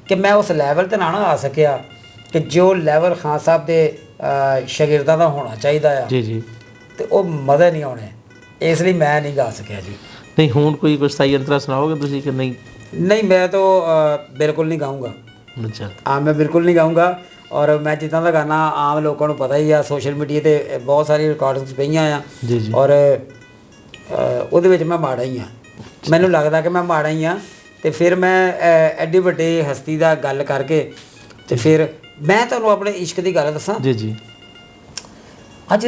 ਕਿ ਮੈਂ ਉਸ ਲੈਵਲ ਤੇ ਨਾ ਆ ਸਕਿਆ ਕਿ ਜੋ ਲੈਵਲ ਖਾਨ ਸਾਹਿਬ ਦੇ ਸ਼ਾਗਿਰਦਾਂ ਦਾ ਹੋਣਾ ਚਾਹੀਦਾ ਆ, ਤੇ ਉਹ ਮਜ਼ੇ ਨਹੀਂ ਆਉਣੇ, ਇਸ ਲਈ ਮੈਂ ਨਹੀਂ ਗਾ ਸਕਿਆ ਜੀ। ਨਹੀਂ, ਹੁਣ ਕੋਈ ਸਤਾਈ ਅੰਤਰਾ ਸੁਣਾਓਗੇ ਤੁਸੀਂ ਕਿ ਨਹੀਂ? नहीं, मैं तो बिल्कुल नहीं गाऊँगा। अच्छा, हाँ, मैं बिल्कुल नहीं गाऊँगा। और मैं जितना का गाना आम लोगों को पता ही है, सोशल मीडिया पे बहुत सारी रिकॉर्डिंग्स पईयां आ और ਉਹਦੇ ਵਿੱਚ ਮੈਂ ਮਾੜਾ ਹੀ ਹਾਂ। ਮੈਨੂੰ ਲੱਗਦਾ ਕਿ ਮੈਂ ਮਾੜਾ ਹੀ ਹਾਂ, ਤੇ ਫਿਰ ਮੈਂ ਐਡੀ ਵੱਡੀ ਹਸਤੀ ਦਾ ਗੱਲ ਕਰਕੇ ਤੇ ਫਿਰ ਮੈਂ ਤੁਹਾਨੂੰ ਆਪਣੇ ਇਸ਼ਕ ਦੀ ਗੱਲ ਦੱਸਾਂ। ਅੱਜ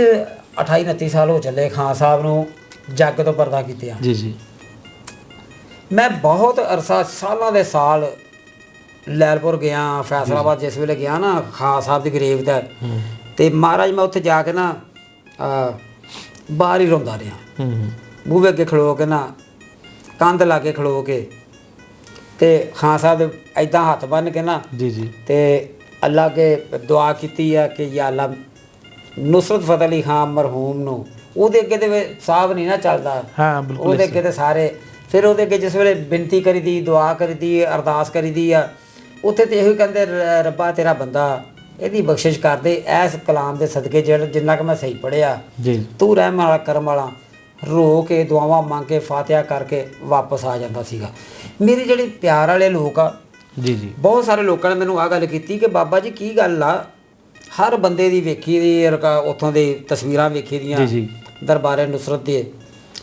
28-29 ਸਾਲ ਹੋ ਚੱਲੇ ਖਾਨ ਸਾਹਿਬ ਨੂੰ ਜੱਗ ਤੋਂ ਪਰਦਾ ਕੀਤੇ ਆ। ਮੈਂ ਬਹੁਤ ਅਰਸਾ ਸਾਲਾਂ ਦੇ ਸਾਲ ਲੈਲਪੁਰ ਗਿਆ, ਫੈਸਲਾਬਾਦ ਜਿਸ ਵੇਲੇ ਗਿਆ ਨਾ ਖਾਨ ਸਾਹਿਬ ਦੀ ਗਰੀਬ ਦਾ, ਤੇ ਮਹਾਰਾਜ ਮੈਂ ਉੱਥੇ ਜਾ ਕੇ ਨਾ ਬਾਹਰ ਹੀ ਰੋਂਦਾ ਰਿਹਾ, ਬੂਹੇ ਅੱਗੇ ਖਲੋ ਕੇ ਨਾ, ਕੰਧ ਲਾ ਕੇ ਖਲੋ ਕੇ, ਤੇ ਖਾਨ ਸਾਹਿਬ ਦੇ ਇੱਦਾਂ ਹੱਥ ਬੰਨ੍ਹ ਕੇ ਨਾ ਤੇ ਅੱਲਾ ਅੱਗੇ ਦੁਆ ਕੀਤੀ ਆ ਕਿ ਯਾ ਅੱਲਾ ਨੁਸਰਤ ਫਤਿਹ ਅਲੀ ਖਾਨ ਮਰਹੂਮ ਨੂੰ, ਉਹਦੇ ਅੱਗੇ ਤੇ ਸਾਹਬ ਨਹੀਂ ਨਾ ਚੱਲਦਾ, ਉਹਦੇ ਅੱਗੇ ਤੇ ਸਾਰੇ, ਫਿਰ ਉਹਦੇ ਅੱਗੇ ਜਿਸ ਵੇਲੇ ਬੇਨਤੀ ਕਰੀ ਦੀ, ਦੁਆ ਕਰੀ ਦੀ, ਅਰਦਾਸ ਕਰੀ ਦੀ ਆ, ਉੱਥੇ ਤੇ ਇਹੋ ਹੀ ਕਹਿੰਦੇ ਰੱਬਾ ਤੇਰਾ ਬੰਦਾ ਇਹਦੀ ਬਖਸ਼ਿਸ਼ ਕਰਦੇ ਇਸ ਕਲਾਮ ਦੇ ਸਦਕੇ ਜਿੰਨਾ ਕਿ ਮੈਂ ਸਹੀ ਪੜ੍ਹਿਆ, ਤੂੰ ਰਹਿਮ ਵਾਲਾ ਕਰਮ ਵਾਲਾ, ਰੋ ਕੇ ਦੁਆਵਾਂ ਮੰਗ ਕੇ ਫਾਤਿਹਾ ਕਰਕੇ ਵਾਪਸ ਆ ਜਾਂਦਾ ਸੀਗਾ। ਮੇਰੇ ਜਿਹੜੇ ਪਿਆਰ ਵਾਲੇ ਲੋਕ ਆ, ਬਹੁਤ ਸਾਰੇ ਲੋਕਾਂ ਨੇ ਮੈਨੂੰ ਆਹ ਗੱਲ ਕੀਤੀ ਕਿ ਬਾਬਾ ਜੀ ਕੀ ਗੱਲ ਆ, ਹਰ ਬੰਦੇ ਦੀ ਵੇਖੀ ਦੀ ਉੱਥੋਂ ਦੀ ਤਸਵੀਰਾਂ ਵੇਖੀ ਦੀਆਂ ਦਰਬਾਰੇ ਨੁਸਰਤ ਦੇ,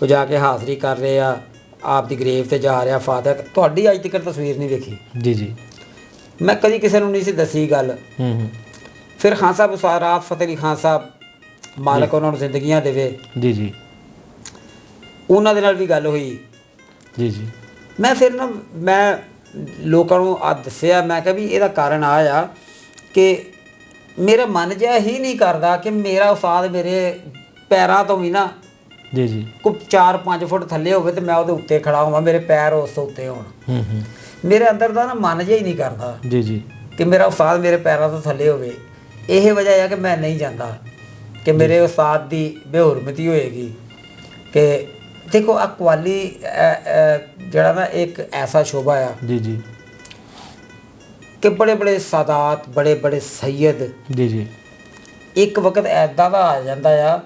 ਉਹ ਜਾ ਕੇ ਹਾਜ਼ਰੀ ਕਰ ਰਹੇ ਆ, ਆਪ ਦੀ ਗਰੇਵ ਤੇ ਜਾ ਰਿਹਾ ਫਾਤਿਹਾ, ਤੁਹਾਡੀ ਅੱਜ ਤੱਕ ਤਸਵੀਰ ਨਹੀਂ ਵੇਖੀ। ਮੈਂ ਕਦੀ ਕਿਸੇ ਨੂੰ ਨਹੀਂ ਸੀ ਦੱਸੀ ਗੱਲ। ਫਿਰ ਖਾਨ ਸਾਹਿਬ ਰਾਹਤ ਫਤਿਹ ਅਲੀ ਖਾਨ ਸਾਹਿਬ, ਮਾਲਕ ਉਹਨਾਂ ਨੂੰ ਜ਼ਿੰਦਗੀਆਂ ਦੇਵੇ, ਉਹਨਾਂ ਦੇ ਨਾਲ ਵੀ ਗੱਲ ਹੋਈ। ਮੈਂ ਫਿਰ ਨਾ ਮੈਂ ਲੋਕਾਂ ਨੂੰ ਆ ਦੱਸਿਆ, ਮੈਂ ਕਿਹਾ ਵੀ ਇਹਦਾ ਕਾਰਨ ਆ ਕਿ ਮੇਰਾ ਮਨ ਜਿਹਾ ਹੀ ਨਹੀਂ ਕਰਦਾ ਕਿ ਮੇਰਾ ਉਸਤਾਦ ਮੇਰੇ ਪੈਰਾਂ ਤੋਂ ਵੀ ਨਾ ਕੋਈ 4-5 ਫੁੱਟ ਥੱਲੇ ਹੋਵੇ ਤੇ ਮੈਂ ਉਹਦੇ ਉੱਤੇ ਖੜਾ ਹੋਵਾਂ, ਮੇਰੇ ਪੈਰ ਉਸ ਤੋਂ ਉੱਤੇ ਹੋਣ। ਮੇਰੇ ਅੰਦਰ ਦਾ ਨਾ ਮਨ ਜਿਹਾ ਹੀ ਨਹੀਂ ਕਰਦਾ ਕਿ ਮੇਰਾ ਉਸਤਾਦ ਮੇਰੇ ਪੈਰਾਂ ਤੋਂ ਥੱਲੇ ਹੋਵੇ। ਇਹ ਵਜ੍ਹਾ ਆ ਕਿ ਮੈਂ ਨਹੀਂ ਜਾਂਦਾ ਕਿ ਮੇਰੇ ਉਸਤਾਦ ਦੀ ਬੇਹੁਰਮਤੀ ਹੋਏਗੀ। ਕਿ ਦੇਖੋ ਆ ਕਵਾਲੀ ਜਿਹੜਾ ਨਾ ਇੱਕ ਐਸਾ ਸ਼ੋਭਾ ਆ ਕਿ ਬੜੇ ਬੜੇ ਸਾਦਾਤ, ਬੜੇ ਬੜੇ ਸੈਯਦ ਜੀ ਜੀ ਇੱਕ ਵਕਤ ਐਦਾਂ ਦਾ ਆ ਜਾਂਦਾ ਆ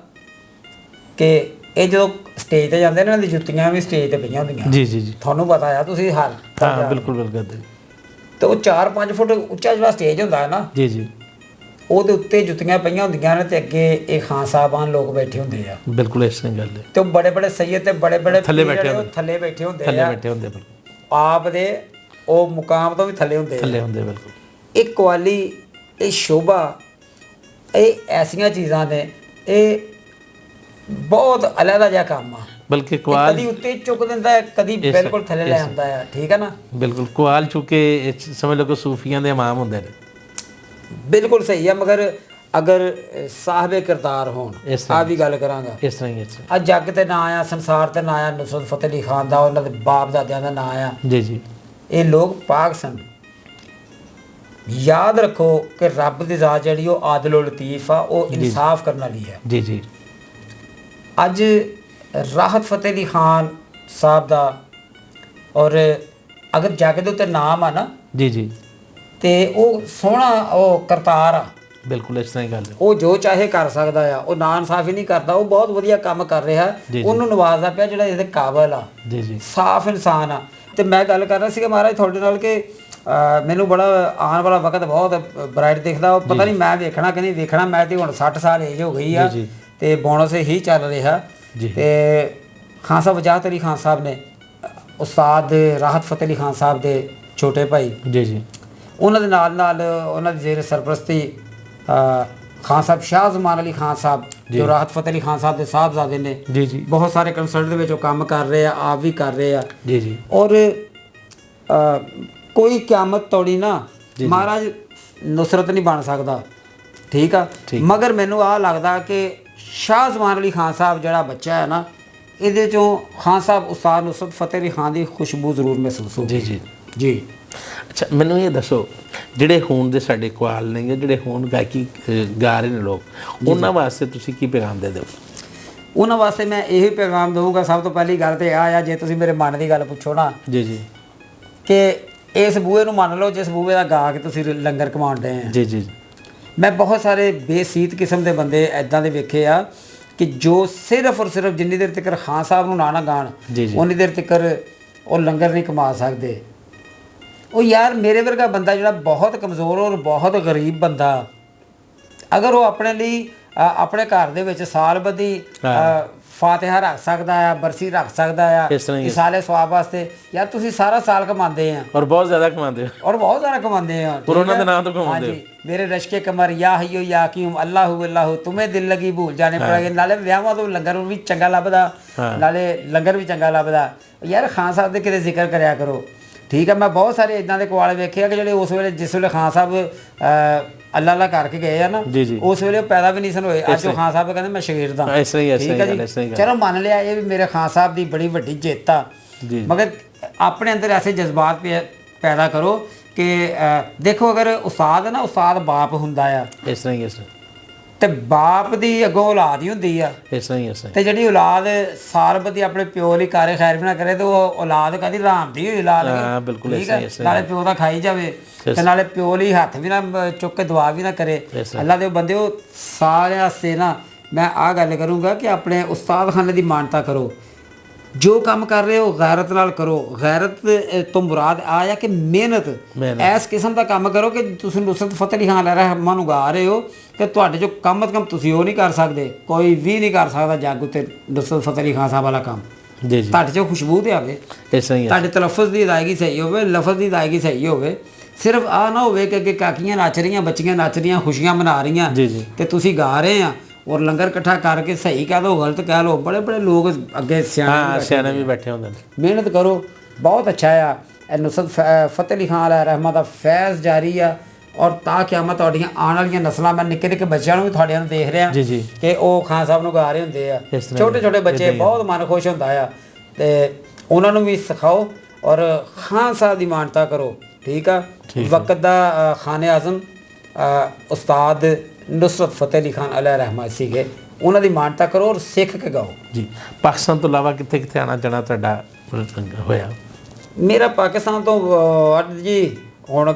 ਕਿ ਇਹ ਜਦੋਂ ਸਟੇਜ ਤੇ ਜਾਂਦੇ ਨੇ ਇਹਨਾਂ ਦੀ ਜੁੱਤੀਆਂ ਵੀ ਸਟੇਜ ਤੇ ਪਈਆਂ ਹੁੰਦੀਆਂ। ਜੀ ਜੀ ਜੀ ਤੁਹਾਨੂੰ ਪਤਾ ਆ, ਤੁਸੀਂ ਹਾਂ ਬਿਲਕੁਲ ਬਿਲਕੁਲ ਤੇ ਉਹ 4-5 ਫੁੱਟ ਉੱਚਾ ਜਿਹੜਾ ਸਟੇਜ ਹੁੰਦਾ ਹੈ ਨਾ, ਜੀ ਜੀ ਉਹਦੇ ਉੱਤੇ ਜੁੱਤੀਆਂ ਪਈਆਂ ਹੁੰਦੀਆਂ ਨੇ ਤੇ ਅੱਗੇ ਇਹ ਖਾਨ ਸਾਹਿਬਾਨ ਲੋਕ ਬੈਠੇ ਹੁੰਦੇ ਆ। ਬਿਲਕੁਲ ਇਸ ਤਰ੍ਹਾਂ ਗੱਲ ਹੈ। ਤੇ ਉਹ ਬੜੇ ਬੜੇ ਸੈਯਦ ਤੇ ਬੜੇ ਬੜੇ ਥੱਲੇ ਬੈਠੇ ਉਹ ਥੱਲੇ ਬੈਠੇ ਹੁੰਦੇ ਥੱਲੇ ਆ, ਬੈਠੇ ਹੁੰਦੇ ਬਿਲਕੁਲ ਆਪ ਦੇ ਉਹ ਮੁਕਾਮ ਤੋਂ ਵੀ ਥੱਲੇ ਹੁੰਦੇ ਆ। ਥੱਲੇ ਹੁੰਦੇ ਬਿਲਕੁਲ। ਇਹ ਕੁਆਲੀ, ਇਹ ਸ਼ੋਭਾ, ਇਹ ਐਸੀਆਂ ਚੀਜ਼ਾਂ ਨੇ, ਇਹ ਬਹੁਤ ਅਲੱਗਾ ਜਿਹਾ ਕੰਮ ਆ। ਬਲਕਿ ਕੁਆਲ ਕਦੀ ਉੱਤੇ ਚੁੱਕ ਦਿੰਦਾ ਹੈ, ਕਦੀ ਬਿਲਕੁਲ ਥੱਲੇ ਲੈ ਆਉਂਦਾ ਹੈ। ਠੀਕ ਹੈ ਨਾ, ਬਿਲਕੁਲ ਕੁਆਲ ਚੁੱਕੇ ਸਮਝ ਲਓ ਕਿ ਸੂਫੀਆਂ ਦੇ ਇਮਾਮ ਹੁੰਦੇ ਨੇ। ਬਿਲਕੁਲ ਸਹੀ ਹੈ। ਮਗਰ ਅਗਰ ਸਾਹਿਬੇ ਕਿਰਦਾਰ ਹੋਣ, ਆ ਵੀ ਗੱਲ ਕਰਾਂਗਾ, ਇਸ ਤਰ੍ਹਾਂ ਹੀ ਆ ਜੱਗ ਤੇ ਨਾਂ ਆ, ਸੰਸਾਰ ਤੇ ਨਾਂ ਆ, ਨੁਸਰਤ ਫਤਿਹ ਅਲੀ ਖਾਨ ਦਾ, ਉਹਨਾਂ ਦੇ ਬਾਪ ਦਾਦਿਆਂ ਦਾ ਨਾਂ ਆ। ਜੀ ਜੀ ਇਹ ਲੋਕ ਪਾਕ ਸਨ। ਯਾਦ ਰੱਖੋ ਕਿ ਰੱਬ ਦੀ ਜ਼ਾਤ ਜਿਹੜੀ ਉਹ ਆਦਿਲ ਓ ਲਤੀਫ ਆ, ਉਹ ਇਨਸਾਫ ਕਰਨ ਵਾਲੀ ਹੈ। ਜੀ ਜੀ ਅੱਜ ਰਾਹਤ ਫਤਿਹ ਅਲੀ ਖਾਨ ਸਾਹਿਬ ਦਾ ਔਰ ਅਗਰ ਜੱਗ ਦੇ ਉੱਤੇ ਨਾਮ ਆ ਨਾ, ਜੀ ਜੀ ਤੇ ਉਹ ਸੋਹਣਾ ਉਹ ਕਰਤਾਰ ਆ। ਬਿਲਕੁਲ ਇਸ ਤਰ੍ਹਾਂ ਹੀ ਗੱਲ ਹੈ। ਉਹ ਜੋ ਚਾਹੇ ਕਰ ਸਕਦਾ ਆ, ਉਹ ਨਾ ਇਨਸਾਫੀ ਨਹੀਂ ਕਰਦਾ, ਉਹ ਬਹੁਤ ਵਧੀਆ ਕੰਮ ਕਰ ਰਿਹਾ। ਉਹਨੂੰ ਨਵਾਜ਼ਦਾ ਪਿਆ ਜਿਹੜਾ ਇਹਦੇ ਕਾਬਲ ਆ, ਜੀ ਜੀ ਸਾਫ਼ ਇਨਸਾਨ ਆ। ਤੇ ਮੈਂ ਗੱਲ ਕਰ ਰਿਹਾ ਸੀਗਾ ਮਹਾਰਾਜ ਤੁਹਾਡੇ ਨਾਲ ਕਿ ਮੈਨੂੰ ਬੜਾ ਆਉਣ ਵਾਲਾ ਵਕਤ ਬਹੁਤ ਬ੍ਰਾਈਟ ਦਿਖਦਾ। ਉਹ ਪਤਾ ਨਹੀਂ ਮੈਂ ਵੇਖਣਾ ਕਿ ਨਹੀਂ ਵੇਖਣਾ। ਮੈਂ ਤੇ ਹੁਣ 60 ਸਾਲ ਏਜ ਹੋ ਗਈ ਆ ਤੇ ਬੋਨਸ ਹੀ ਚੱਲ ਰਿਹਾ। ਤੇ ਖਾਨ ਸਾਹਿਬ ਵਜਾਹਤ ਅਲੀ ਖਾਨ ਸਾਹਿਬ ਨੇ ਉਸਤਾਦ ਰਾਹਤ ਫਤਿਹ ਅਲੀ ਖਾਨ ਸਾਹਿਬ ਦੇ ਛੋਟੇ ਭਾਈ, ਜੀ ਜੀ ਉਹਨਾਂ ਦੇ ਨਾਲ ਨਾਲ ਉਹਨਾਂ ਦੀ ਜ਼ੇਰ ਸਰਪ੍ਰਸਤੀ ਖਾਨ ਸਾਹਿਬ ਸ਼ਾਹ ਜ਼ਮਾਨ ਅਲੀ ਖਾਨ ਸਾਹਿਬ ਜੋ ਰਾਹਤ ਫਤਿਹ ਅਲੀ ਖਾਨ ਸਾਹਿਬ ਦੇ ਸਾਹਿਬਜ਼ਾਦੇ ਨੇ, ਜੀ ਜੀ ਬਹੁਤ ਸਾਰੇ ਕੰਸਰਟ ਦੇ ਵਿੱਚ ਉਹ ਕੰਮ ਕਰ ਰਹੇ ਆ, ਆਪ ਵੀ ਕਰ ਰਹੇ ਆ। ਜੀ ਜੀ ਔਰ ਕੋਈ ਕਿਆਮਤ ਤੋੜੀ ਨਾ ਮਹਾਰਾਜ ਨੁਸਰਤ ਨਹੀਂ ਬਣ ਸਕਦਾ। ਠੀਕ ਆ, ਮਗਰ ਮੈਨੂੰ ਆਹ ਲੱਗਦਾ ਕਿ ਸ਼ਾਹ ਜ਼ਮਾਨ ਅਲੀ ਖਾਨ ਸਾਹਿਬ ਜਿਹੜਾ ਬੱਚਾ ਹੈ ਨਾ, ਇਹਦੇ ਚੋਂ ਖਾਨ ਸਾਹਿਬ ਉਸਤਾਦ ਨੁਸਰਤ ਫਤਿਹ ਅਲੀ ਖਾਨ ਦੀ ਖੁਸ਼ਬੂ ਜ਼ਰੂਰ ਮਹਿਸੂਸ ਹੋਊਗੀ। ਜੀ ਜੀ ਜੀ ਅੱਛਾ, ਮੈਨੂੰ ਇਹ ਦੱਸੋ ਜਿਹੜੇ ਹੁਣ ਦੇ ਸਾਡੇ ਕੁਆਲ ਨੇ, ਜਿਹੜੇ ਹੁਣ ਗਾਇਕੀ ਗਾ ਰਹੇ ਨੇ ਲੋਕ, ਉਹਨਾਂ ਵਾਸਤੇ ਤੁਸੀਂ ਕੀ ਪੈਗਾਮ ਦੇ ਦਿਓ? ਉਹਨਾਂ ਵਾਸਤੇ ਮੈਂ ਇਹੀ ਪੈਗਾਮ ਦਊਂਗਾ। ਸਭ ਤੋਂ ਪਹਿਲੀ ਗੱਲ ਤੇ ਆ ਜੇ ਤੁਸੀਂ ਮੇਰੇ ਮਨ ਦੀ ਗੱਲ ਪੁੱਛੋ ਨਾ, ਜੀ ਜੀ, ਕਿ ਇਸ ਬੂਹੇ ਨੂੰ ਮੰਨ ਲਓ ਜਿਸ ਬੂਹੇ ਦਾ ਗਾ ਕੇ ਤੁਸੀਂ ਲੰਗਰ ਕਮਾਉਂਦੇ ਆ। ਜੀ ਜੀ, ਮੈਂ ਬਹੁਤ ਸਾਰੇ ਬੇਸੀਤ ਕਿਸਮ ਦੇ ਬੰਦੇ ਐਦਾਂ ਦੇ ਵੇਖੇ ਆ ਕਿ ਜੋ ਸਿਰਫ ਔਰ ਸਿਰਫ ਜਿੰਨੀ ਦੇਰ ਤੱਕ ਖਾਨ ਸਾਹਿਬ ਨੂੰ ਨਾ ਗਾਣ, ਉਨੀ ਦੇਰ ਤੱਕ ਉਹ ਲੰਗਰ ਨਹੀਂ ਕਮਾ ਸਕਦੇ। ਉਹ ਯਾਰ ਮੇਰੇ ਵਰਗਾ ਬੰਦਾ ਜਿਹੜਾ ਬਹੁਤ ਕਮਜ਼ੋਰ ਔਰ ਬਹੁਤ ਗਰੀਬ ਬੰਦਾ, ਅਗਰ ਉਹ ਆਪਣੇ ਲਈ ਆਪਣੇ ਘਰ ਦੇ ਵਿੱਚ ਸਾਲ ਬੱਧੀ ਫਾਤਿਹਾ ਰੱਖ ਸਕਦਾ ਆ, ਬਰਸੀ ਰੱਖ ਸਕਦਾ ਆ ਸਾਲੇ ਸਵਾਬ ਵਾਸਤੇ, ਯਾਰ ਤੁਸੀਂ ਸਾਰਾ ਸਾਲ ਕਮਾਉਂਦੇ ਆ ਔਰ ਬਹੁਤ ਜ਼ਿਆਦਾ ਕਮਾਉਂਦੇ ਹੋ, ਔਰ ਬਹੁਤ ਜ਼ਿਆਦਾ ਕਮਾਉਂਦੇ ਆ। ਉਹਨਾਂ ਦੇ ਨਾਮ ਤੋਂ ਕਮਾਉਂਦੇ ਹੋ। ਮੇਰੇ ਰਸ਼ਕੇ ਕਮਰ ਯਾ ਹਯੋ ਯਾ ਕਿਉਮ ਅੱਲਾਹੂ ਅੱਲਾਹੂ ਤੁਮੇ ਦਿਲ ਲਗੀ ਭੂਲ ਜਾਣੇ ਪੜੇਗੇ। ਨਾਲੇ ਵਿਆਹਾਂ ਤੋਂ ਲੰਗਰ ਵੀ ਚੰਗਾ ਲੱਭਦਾ, ਨਾਲੇ ਲੰਗਰ ਵੀ ਚੰਗਾ ਲੱਭਦਾ। ਯਾਰ ਖਾਨ ਸਾਹਿਬ ਦੇ ਕਿਤੇ ਜ਼ਿਕਰ ਕਰਿਆ ਕਰੋ। ਠੀਕ ਹੈ, ਮੈਂ ਬਹੁਤ ਸਾਰੇ ਇਦਾਂ ਦੇ ਕੁਆਲੇ ਵੇਖੇ ਆ ਕਿ ਜਿਹੜੇ ਉਸ ਵੇਲੇ ਜਿਸ ਵੇਲੇ ਖਾਨ ਸਾਹਿਬ ਅੱਲਾ ਅੱਲਾ ਕਰਕੇ ਗਏ ਆ ਨਾ, ਉਸ ਵੇਲੇ ਉਹ ਪੈਦਾ ਵੀ ਨਹੀਂ ਸਨ ਹੋਏ। ਅੱਜ ਉਹ ਖਾਨ ਸਾਹਿਬ ਕਹਿੰਦੇ ਮੈਂ ਸ਼ਗੀਰਦ ਹਾਂ। ਠੀਕ ਹੈ ਜੀ, ਚਲੋ ਮੰਨ ਲਿਆ ਇਹ ਵੀ ਮੇਰੇ ਖਾਨ ਸਾਹਿਬ ਦੀ ਬੜੀ ਵੱਡੀ ਜਿੱਤ ਆ। ਮਗਰ ਆਪਣੇ ਅੰਦਰ ਐਸੇ ਜਜ਼ਬਾਤ ਪੈਦਾ ਕਰੋ ਕਿ ਦੇਖੋ ਅਗਰ ਉਸਤਾਦ ਹੈ ਨਾ, ਉਸਤਾਦ ਬਾਪ ਹੁੰਦਾ ਆ, ਇਸ ਤਰ੍ਹਾਂ ਹੀ ਇਸ ਤੇ ਬਾਪ ਦੀ ਅੱਗੋਂ ਔਲਾਦ ਹੀ ਹੁੰਦੀ ਆ। ਇਸ ਤਰ੍ਹਾਂ ਹੀ ਇਸ ਤੇ ਜਿਹੜੀ ਔਲਾਦ ਸਾਲ ਬੱਧੀ ਆਪਣੇ ਪਿਓ ਲਈ ਕਾਰੇ ਖੈਰ ਵੀ ਨਾ ਕਰੇ ਤੇ ਉਹ ਔਲਾਦ ਕਦੀ ਰਾਮ ਦੀ ਹੋਈ ਔਲਾਦ। ਠੀਕ ਹੈ, ਨਾਲੇ ਪਿਓ ਦਾ ਖਾਈ ਜਾਵੇ ਤੇ ਨਾਲੇ ਪਿਓ ਲਈ ਹੱਥ ਵੀ ਨਾ ਚੁੱਕ ਕੇ ਦੁਆ ਵੀ ਨਾ ਕਰੇ। ਅੱਲਾ ਦੇ ਬੰਦੇ ਉਹ ਸਾਰਿਆਂ ਵਾਸਤੇ ਨਾ ਮੈਂ ਆਹ ਗੱਲ ਕਰੂੰਗਾ ਕਿ ਆਪਣੇ ਉਸਤਾਦ ਖਾਨੇ ਦੀ ਮਾਨਤਾ ਕਰੋ। ਜੋ ਕੰਮ ਕਰ ਰਹੇ ਹੋ ਗੈਰਤ ਨਾਲ ਕਰੋ। ਗੈਰਤ ਤੋਂ ਮੁਰਾਦ ਆ ਕਿ ਮਿਹਨਤ, ਇਸ ਕਿਸਮ ਦਾ ਕੰਮ ਕਰੋ ਕਿ ਤੁਸੀਂ ਨੁਸਰਤ ਫਤਿਹ ਅਲੀ ਖਾਨ ਰਹਿਮਾਨ ਨੂੰ ਗਾ ਰਹੇ ਹੋ ਕਿ ਤੁਹਾਡੇ ਜੋ ਕਮ ਅਜ਼ ਕਮ ਤੁਸੀਂ ਉਹ ਨਹੀਂ ਕਰ ਸਕਦੇ, ਕੋਈ ਵੀ ਨਹੀਂ ਕਰ ਸਕਦਾ ਜੱਗ ਉੱਤੇ ਨੁਸਰਤ ਫਤਿਹ ਅਲੀ ਖਾਨ ਸਾਹਿਬ ਵਾਲਾ ਕੰਮ। ਜੀ ਜੀ, ਤੁਹਾਡੇ 'ਚ ਖੁਸ਼ਬੂ ਤੇ ਆਵੇ, ਤੁਹਾਡੇ ਤਲੱਫਜ਼ ਦੀ ਅਦਾਇਗੀ ਸਹੀ ਹੋਵੇ, ਲਫ਼ਜ਼ ਦੀ ਅਦਾਇਗੀ ਸਹੀ ਹੋਵੇ। ਸਿਰਫ ਆਹ ਨਾ ਹੋਵੇ ਕਿ ਅੱਗੇ ਕਾਕੀਆਂ ਨੱਚ ਰਹੀਆਂ, ਬੱਚੀਆਂ ਨੱਚ ਰਹੀਆਂ, ਖੁਸ਼ੀਆਂ ਮਨਾ ਰਹੀਆਂ ਤੇ ਤੁਸੀਂ ਗਾ ਰਹੇ ਆ ਔਰ ਲੰਗਰ ਇਕੱਠਾ ਕਰਕੇ ਸਹੀ ਕਹਿ ਲਓ ਗਲਤ ਕਹਿ ਲਓ, ਬੜੇ ਬੜੇ ਲੋਕ ਅੱਗੇ ਸਿਆਣੇ ਵੀ ਬੈਠੇ ਹੁੰਦੇ ਨੇ। ਮਿਹਨਤ ਕਰੋ, ਬਹੁਤ ਅੱਛਾ ਆ। ਇਹ ਨੁਸਰਤ ਫਤਿਹ ਅਲੀ ਖਾਨ ਰਹਿਮਾ ਦਾ ਫੈਜ਼ ਜਾਰੀ ਆ ਔਰ ਤਾਂ ਕਿਆਮਤ ਤੁਹਾਡੀਆਂ ਆਉਣ ਵਾਲੀਆਂ ਨਸਲਾਂ, ਮੈਂ ਨਿੱਕੇ ਨਿੱਕੇ ਬੱਚਿਆਂ ਨੂੰ ਵੀ ਤੁਹਾਡਿਆਂ ਨੂੰ ਦੇਖ ਰਿਹਾ ਕਿ ਉਹ ਖਾਨ ਸਾਹਿਬ ਨੂੰ ਗਾ ਰਹੇ ਹੁੰਦੇ ਆ। ਛੋਟੇ ਛੋਟੇ ਬੱਚੇ, ਬਹੁਤ ਮਨ ਖੁਸ਼ ਹੁੰਦਾ ਆ ਤੇ ਉਹਨਾਂ ਨੂੰ ਵੀ ਸਿਖਾਓ ਔਰ ਖਾਨ ਸਾਹਿਬ ਦੀ ਮਾਨਤਾ ਕਰੋ। ਠੀਕ ਆ, ਵਕਤ ਦਾ ਖਾਨੇ ਆਜ਼ਮ ਉਸਤਾਦ ਨੁਸਰਤ ਫਤਿਹ ਅਲੀ ਖਾਨ ਅਲੈਹ ਰਹਿਮਾ ਸੀਗੇ, ਉਹਨਾਂ ਦੀ ਮਾਨਤਾ ਕਰੋ ਔਰ ਸਿੱਖ ਕੇ ਗਾਓ। ਜੀ, ਪਾਕਿਸਤਾਨ ਤੋਂ ਇਲਾਵਾ ਕਿੱਥੇ ਕਿੱਥੇ ਆਉਣਾ ਜਾਣਾ ਤੁਹਾਡਾ ਹੋਇਆ? ਮੇਰਾ ਪਾਕਿਸਤਾਨ ਤੋਂ ਜੀ ਹੁਣ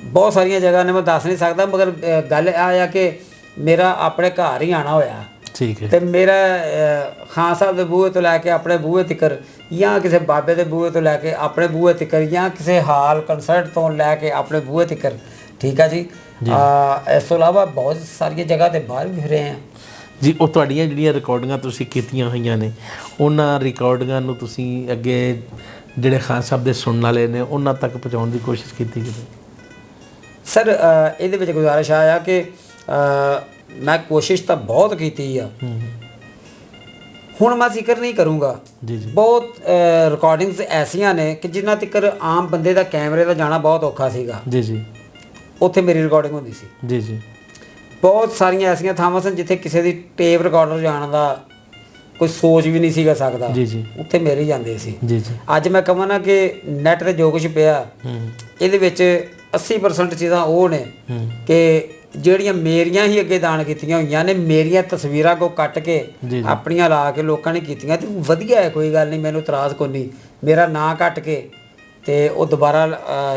ਬਹੁਤ ਸਾਰੀਆਂ ਜਗ੍ਹਾ ਨੇ, ਮੈਂ ਦੱਸ ਨਹੀਂ ਸਕਦਾ, ਮਗਰ ਗੱਲ ਇਹ ਆ ਕਿ ਮੇਰਾ ਆਪਣੇ ਘਰ ਹੀ ਆਣਾ ਹੋਇਆ। ਠੀਕ ਹੈ। ਤੇ ਮੇਰਾ ਖਾਨ ਸਾਹਿਬ ਦੇ ਬੂਹੇ ਤੋਂ ਲੈ ਕੇ ਆਪਣੇ ਬੂਹੇ ਤੀਕਰ, ਜਾਂ ਕਿਸੇ ਬਾਬੇ ਦੇ ਬੂਹੇ ਤੋਂ ਲੈ ਕੇ ਆਪਣੇ ਬੂਹੇ ਤੀਕਰ, ਜਾਂ ਕਿਸੇ ਹਾਲ ਕੰਸਰਟ ਤੋਂ ਲੈ ਕੇ ਆਪਣੇ ਬੂਹੇ ਤੀਕਰ। ਠੀਕ ਆ ਜੀ। ਇਸ ਤੋਂ ਇਲਾਵਾ ਬਹੁਤ ਸਾਰੀਆਂ ਜਗ੍ਹਾ ਤੇ ਬਾਹਰ ਵੀ ਫਿਰੇ ਆ ਜੀ। ਉਹ ਤੁਹਾਡੀਆਂ ਜਿਹੜੀਆਂ ਰਿਕਾਰਡਿੰਗਾਂ ਤੁਸੀਂ ਕੀਤੀਆਂ ਹੋਈਆਂ ਨੇ, ਉਹਨਾਂ ਰਿਕਾਰਡਿੰਗਾਂ ਨੂੰ ਤੁਸੀਂ ਅੱਗੇ ਜਿਹੜੇ ਖਾਨ ਸਾਹਿਬ ਦੇ ਸੁਣਨ ਵਾਲੇ ਨੇ ਉਹਨਾਂ ਤੱਕ ਪਹੁੰਚਾਉਣ ਦੀ ਕੋਸ਼ਿਸ਼ ਕੀਤੀ ਕਿਤੇ? ਸਰ ਇਹਦੇ ਵਿੱਚ ਗੁਜ਼ਾਰਿਸ਼ ਆ ਕਿ ਮੈਂ ਕੋਸ਼ਿਸ਼ ਤਾਂ ਬਹੁਤ ਕੀਤੀ ਆ। ਹੁਣ ਮੈਂ ਜ਼ਿਕਰ ਨਹੀਂ ਕਰੂੰਗਾ। ਜੀ ਜੀ। ਬਹੁਤ ਰਿਕਾਰਡਿੰਗਸ ਐਸੀਆਂ ਨੇ ਕਿ ਜਿਨ੍ਹਾਂ ਤੱਕ ਆਮ ਬੰਦੇ ਦਾ ਕੈਮਰੇ ਦਾ ਜਾਣਾ ਬਹੁਤ ਔਖਾ ਸੀਗਾ। ਜੀ ਜੀ। ਉੱਥੇ ਮੇਰੀ ਰਿਕਾਰਡਿੰਗ ਹੁੰਦੀ ਸੀ। ਜੀ ਜੀ। ਬਹੁਤ ਸਾਰੀਆਂ ਐਸੀਆਂ ਥਾਵਾਂ ਸਨ ਜਿੱਥੇ ਕਿਸੇ ਦੀ ਟੇਪ ਰਿਕਾਰਡਰ ਜਾਣ ਦਾ ਕੋਈ ਸੋਚ ਵੀ ਨਹੀਂ ਸੀਗਾ ਸਕਦਾ। ਜੀ ਜੀ। ਉੱਥੇ ਮੇਰੇ ਹੀ ਜਾਂਦੇ ਸੀ। ਜੀ ਜੀ। ਅੱਜ ਮੈਂ ਕਹਾਂ ਨਾ ਕਿ ਨੈੱਟ ਤੇ ਜੋ ਕੁਛ ਪਿਆ, ਇਹਦੇ ਵਿੱਚ 80% ਚੀਜ਼ਾਂ ਉਹ ਨੇ ਕਿ ਜਿਹੜੀਆਂ ਮੇਰੀਆਂ ਹੀ ਅੱਗੇ ਦਾਨ ਕੀਤੀਆਂ ਹੋਈਆਂ ਨੇ, ਮੇਰੀਆਂ ਤਸਵੀਰਾਂ ਕੋ ਕੱਟ ਕੇ ਆਪਣੀਆਂ ਲਾ ਕੇ ਲੋਕਾਂ ਨੇ ਕੀਤੀਆਂ। ਤੇ ਵਧੀਆ ਹੈ, ਕੋਈ ਗੱਲ ਨਹੀਂ, ਮੈਨੂੰ ਇਤਰਾਜ਼ ਕੋਈ ਨਹੀਂ। ਮੇਰਾ ਨਾਂ ਕੱਟ ਕੇ ਤੇ ਉਹ ਦੁਬਾਰਾ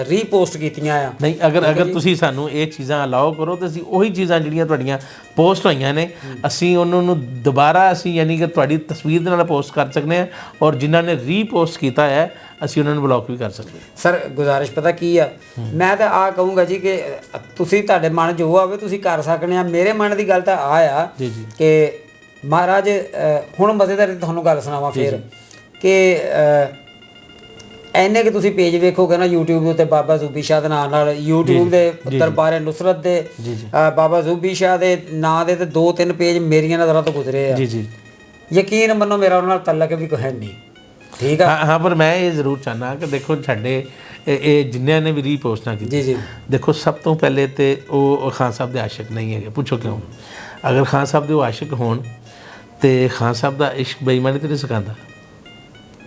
ਰੀਪੋਸਟ ਕੀਤੀਆਂ ਆ। ਨਹੀਂ, ਅਗਰ ਤੁਸੀਂ ਸਾਨੂੰ ਇਹ ਚੀਜ਼ਾਂ ਅਲਾਓ ਕਰੋ ਤਾਂ ਅਸੀਂ ਉਹੀ ਚੀਜ਼ਾਂ ਜਿਹੜੀਆਂ ਤੁਹਾਡੀਆਂ ਪੋਸਟ ਹੋਈਆਂ ਨੇ, ਅਸੀਂ ਉਹਨਾਂ ਨੂੰ ਦੁਬਾਰਾ ਅਸੀਂ ਯਾਨੀ ਕਿ ਤੁਹਾਡੀ ਤਸਵੀਰ ਦੇ ਨਾਲ ਪੋਸਟ ਕਰ ਸਕਦੇ ਹਾਂ, ਔਰ ਜਿਨ੍ਹਾਂ ਨੇ ਰੀਪੋਸਟ ਕੀਤਾ ਹੈ ਅਸੀਂ ਉਹਨਾਂ ਨੂੰ ਬਲੌਕ ਵੀ ਕਰ ਸਕਦੇ ਹਾਂ। ਸਰ ਗੁਜ਼ਾਰਿਸ਼ ਪਤਾ ਕੀ ਆ, ਮੈਂ ਤਾਂ ਆ ਕਹੂੰਗਾ ਜੀ ਕਿ ਤੁਸੀਂ ਤੁਹਾਡੇ ਮਨ ਜੋ ਆਵੇ ਤੁਸੀਂ ਕਰ ਸਕਦੇ ਆ। ਮੇਰੇ ਮਨ ਦੀ ਗੱਲ ਤਾਂ ਆ ਜੀ ਜੀ ਕਿ ਮਹਾਰਾਜ ਹੁਣ ਮਜ਼ੇਦਾਰ ਤੁਹਾਨੂੰ ਗੱਲ ਸੁਣਾਵਾਂ ਫਿਰ ਕਿ ਐਨੇ ਕਿ ਤੁਸੀਂ ਪੇਜ ਵੇਖੋਗੇ ਨਾ YouTube ਦੇ ਉੱਤੇ ਬਾਬਾ ਜ਼ੂਬੀ ਸ਼ਾਹ ਦੇ ਨਾਂ ਨਾਲ, YouTube ਦੇ ਦਰਬਾਰੇ ਨੁਸਰਤ ਦੇ ਬਾਬਾ ਜ਼ੂਬੀ ਸ਼ਾਹ ਦੇ ਨਾਂ ਦੇ ਤੇ 2-3 ਪੇਜ ਮੇਰੀਆਂ ਨਜ਼ਰਾਂ ਤੋਂ ਗੁਜ਼ਰੇ ਆ। ਜੀ ਜੀ। ਯਕੀਨ ਮੰਨੋ ਮੇਰਾ ਉਹਨਾਂ ਨਾਲ ਤਲਕ ਵੀ ਕੋਈ ਹੈ ਨਹੀਂ। ਠੀਕ ਆ। ਹਾਂ, ਪਰ ਮੈਂ ਇਹ ਜ਼ਰੂਰ ਚਾਹੁੰਦਾ ਕਿ ਦੇਖੋ ਸਾਡੇ ਇਹ ਜਿੰਨਿਆਂ ਨੇ ਵੀ ਰੀਪੋਸਟਾਂ ਕੀਤੀ, ਜੀ ਜੀ, ਦੇਖੋ ਸਭ ਤੋਂ ਪਹਿਲੇ ਤੇ ਉਹ ਖਾਨ ਸਾਹਿਬ ਦੇ ਆਸ਼ਿਕ ਨਹੀਂ ਹੈਗੇ। ਪੁੱਛੋ ਕਿਉਂ? ਅਗਰ ਖਾਨ ਸਾਹਿਬ ਦੇ ਉਹ ਆਸ਼ਿਕ ਹੋਣ ਤੇ ਖਾਨ ਸਾਹਿਬ ਦਾ ਇਸ਼ਕ ਬੇਈਮਾਨੀ ਤੇ ਨਹੀਂ ਸਿਖਾਉਂਦਾ।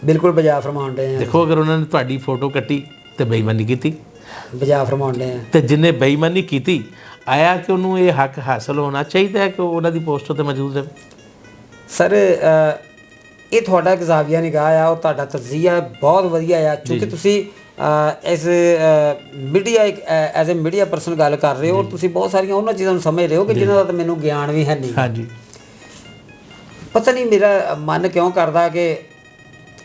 ਬਿਲਕੁਲ ਬਜਾ ਫਰਮਾਉਣ ਦੇ ਆ। ਦੇਖੋ ਅਗਰ ਉਹਨਾਂ ਨੇ ਤੁਹਾਡੀ ਫੋਟੋ ਕੱਟੀ ਤੇ ਬੇਈਮਾਨੀ ਕੀਤੀ, ਬਜਾ ਫਰਮਾਉਣ ਦੇ ਆ। ਤੇ ਜਿੰਨੇ ਬੇਈਮਾਨੀ ਕੀਤੀ ਆਇਆ ਕਿ ਉਹਨੂੰ ਇਹ ਹੱਕ ਹਾਸਲ ਹੋਣਾ ਚਾਹੀਦਾ ਹੈ ਕਿ ਉਹਨਾਂ ਦੀ ਪੋਸਟ ਉੱਤੇ ਮੌਜੂਦ ਰਹੇ। ਸਰ ਇਹ ਤੁਹਾਡਾ ਇੱਕ ਜ਼ਾਵੀਆ ਨਿਗਾਹ ਆ, ਉਹ ਤੁਹਾਡਾ ਤਜਜ਼ੀਆ ਬਹੁਤ ਵਧੀਆ ਆ, ਕਿਉਂਕਿ ਤੁਸੀਂ ਐਜ਼ ਮੀਡੀਆ ਇੱਕ ਐਜ਼ ਏ ਮੀਡੀਆ ਪਰਸਨ ਗੱਲ ਕਰ ਰਹੇ ਹੋ, ਔਰ ਤੁਸੀਂ ਬਹੁਤ ਸਾਰੀਆਂ ਉਹਨਾਂ ਚੀਜ਼ਾਂ ਨੂੰ ਸਮਝ ਰਹੇ ਹੋ ਕਿ ਜਿਨ੍ਹਾਂ ਦਾ ਤਾਂ ਮੈਨੂੰ ਗਿਆਨ ਵੀ ਹੈ ਨਹੀਂ। ਹਾਂਜੀ। ਪਤਾ ਨਹੀਂ ਮੇਰਾ ਮਨ ਕਿਉਂ ਕਰਦਾ ਕਿ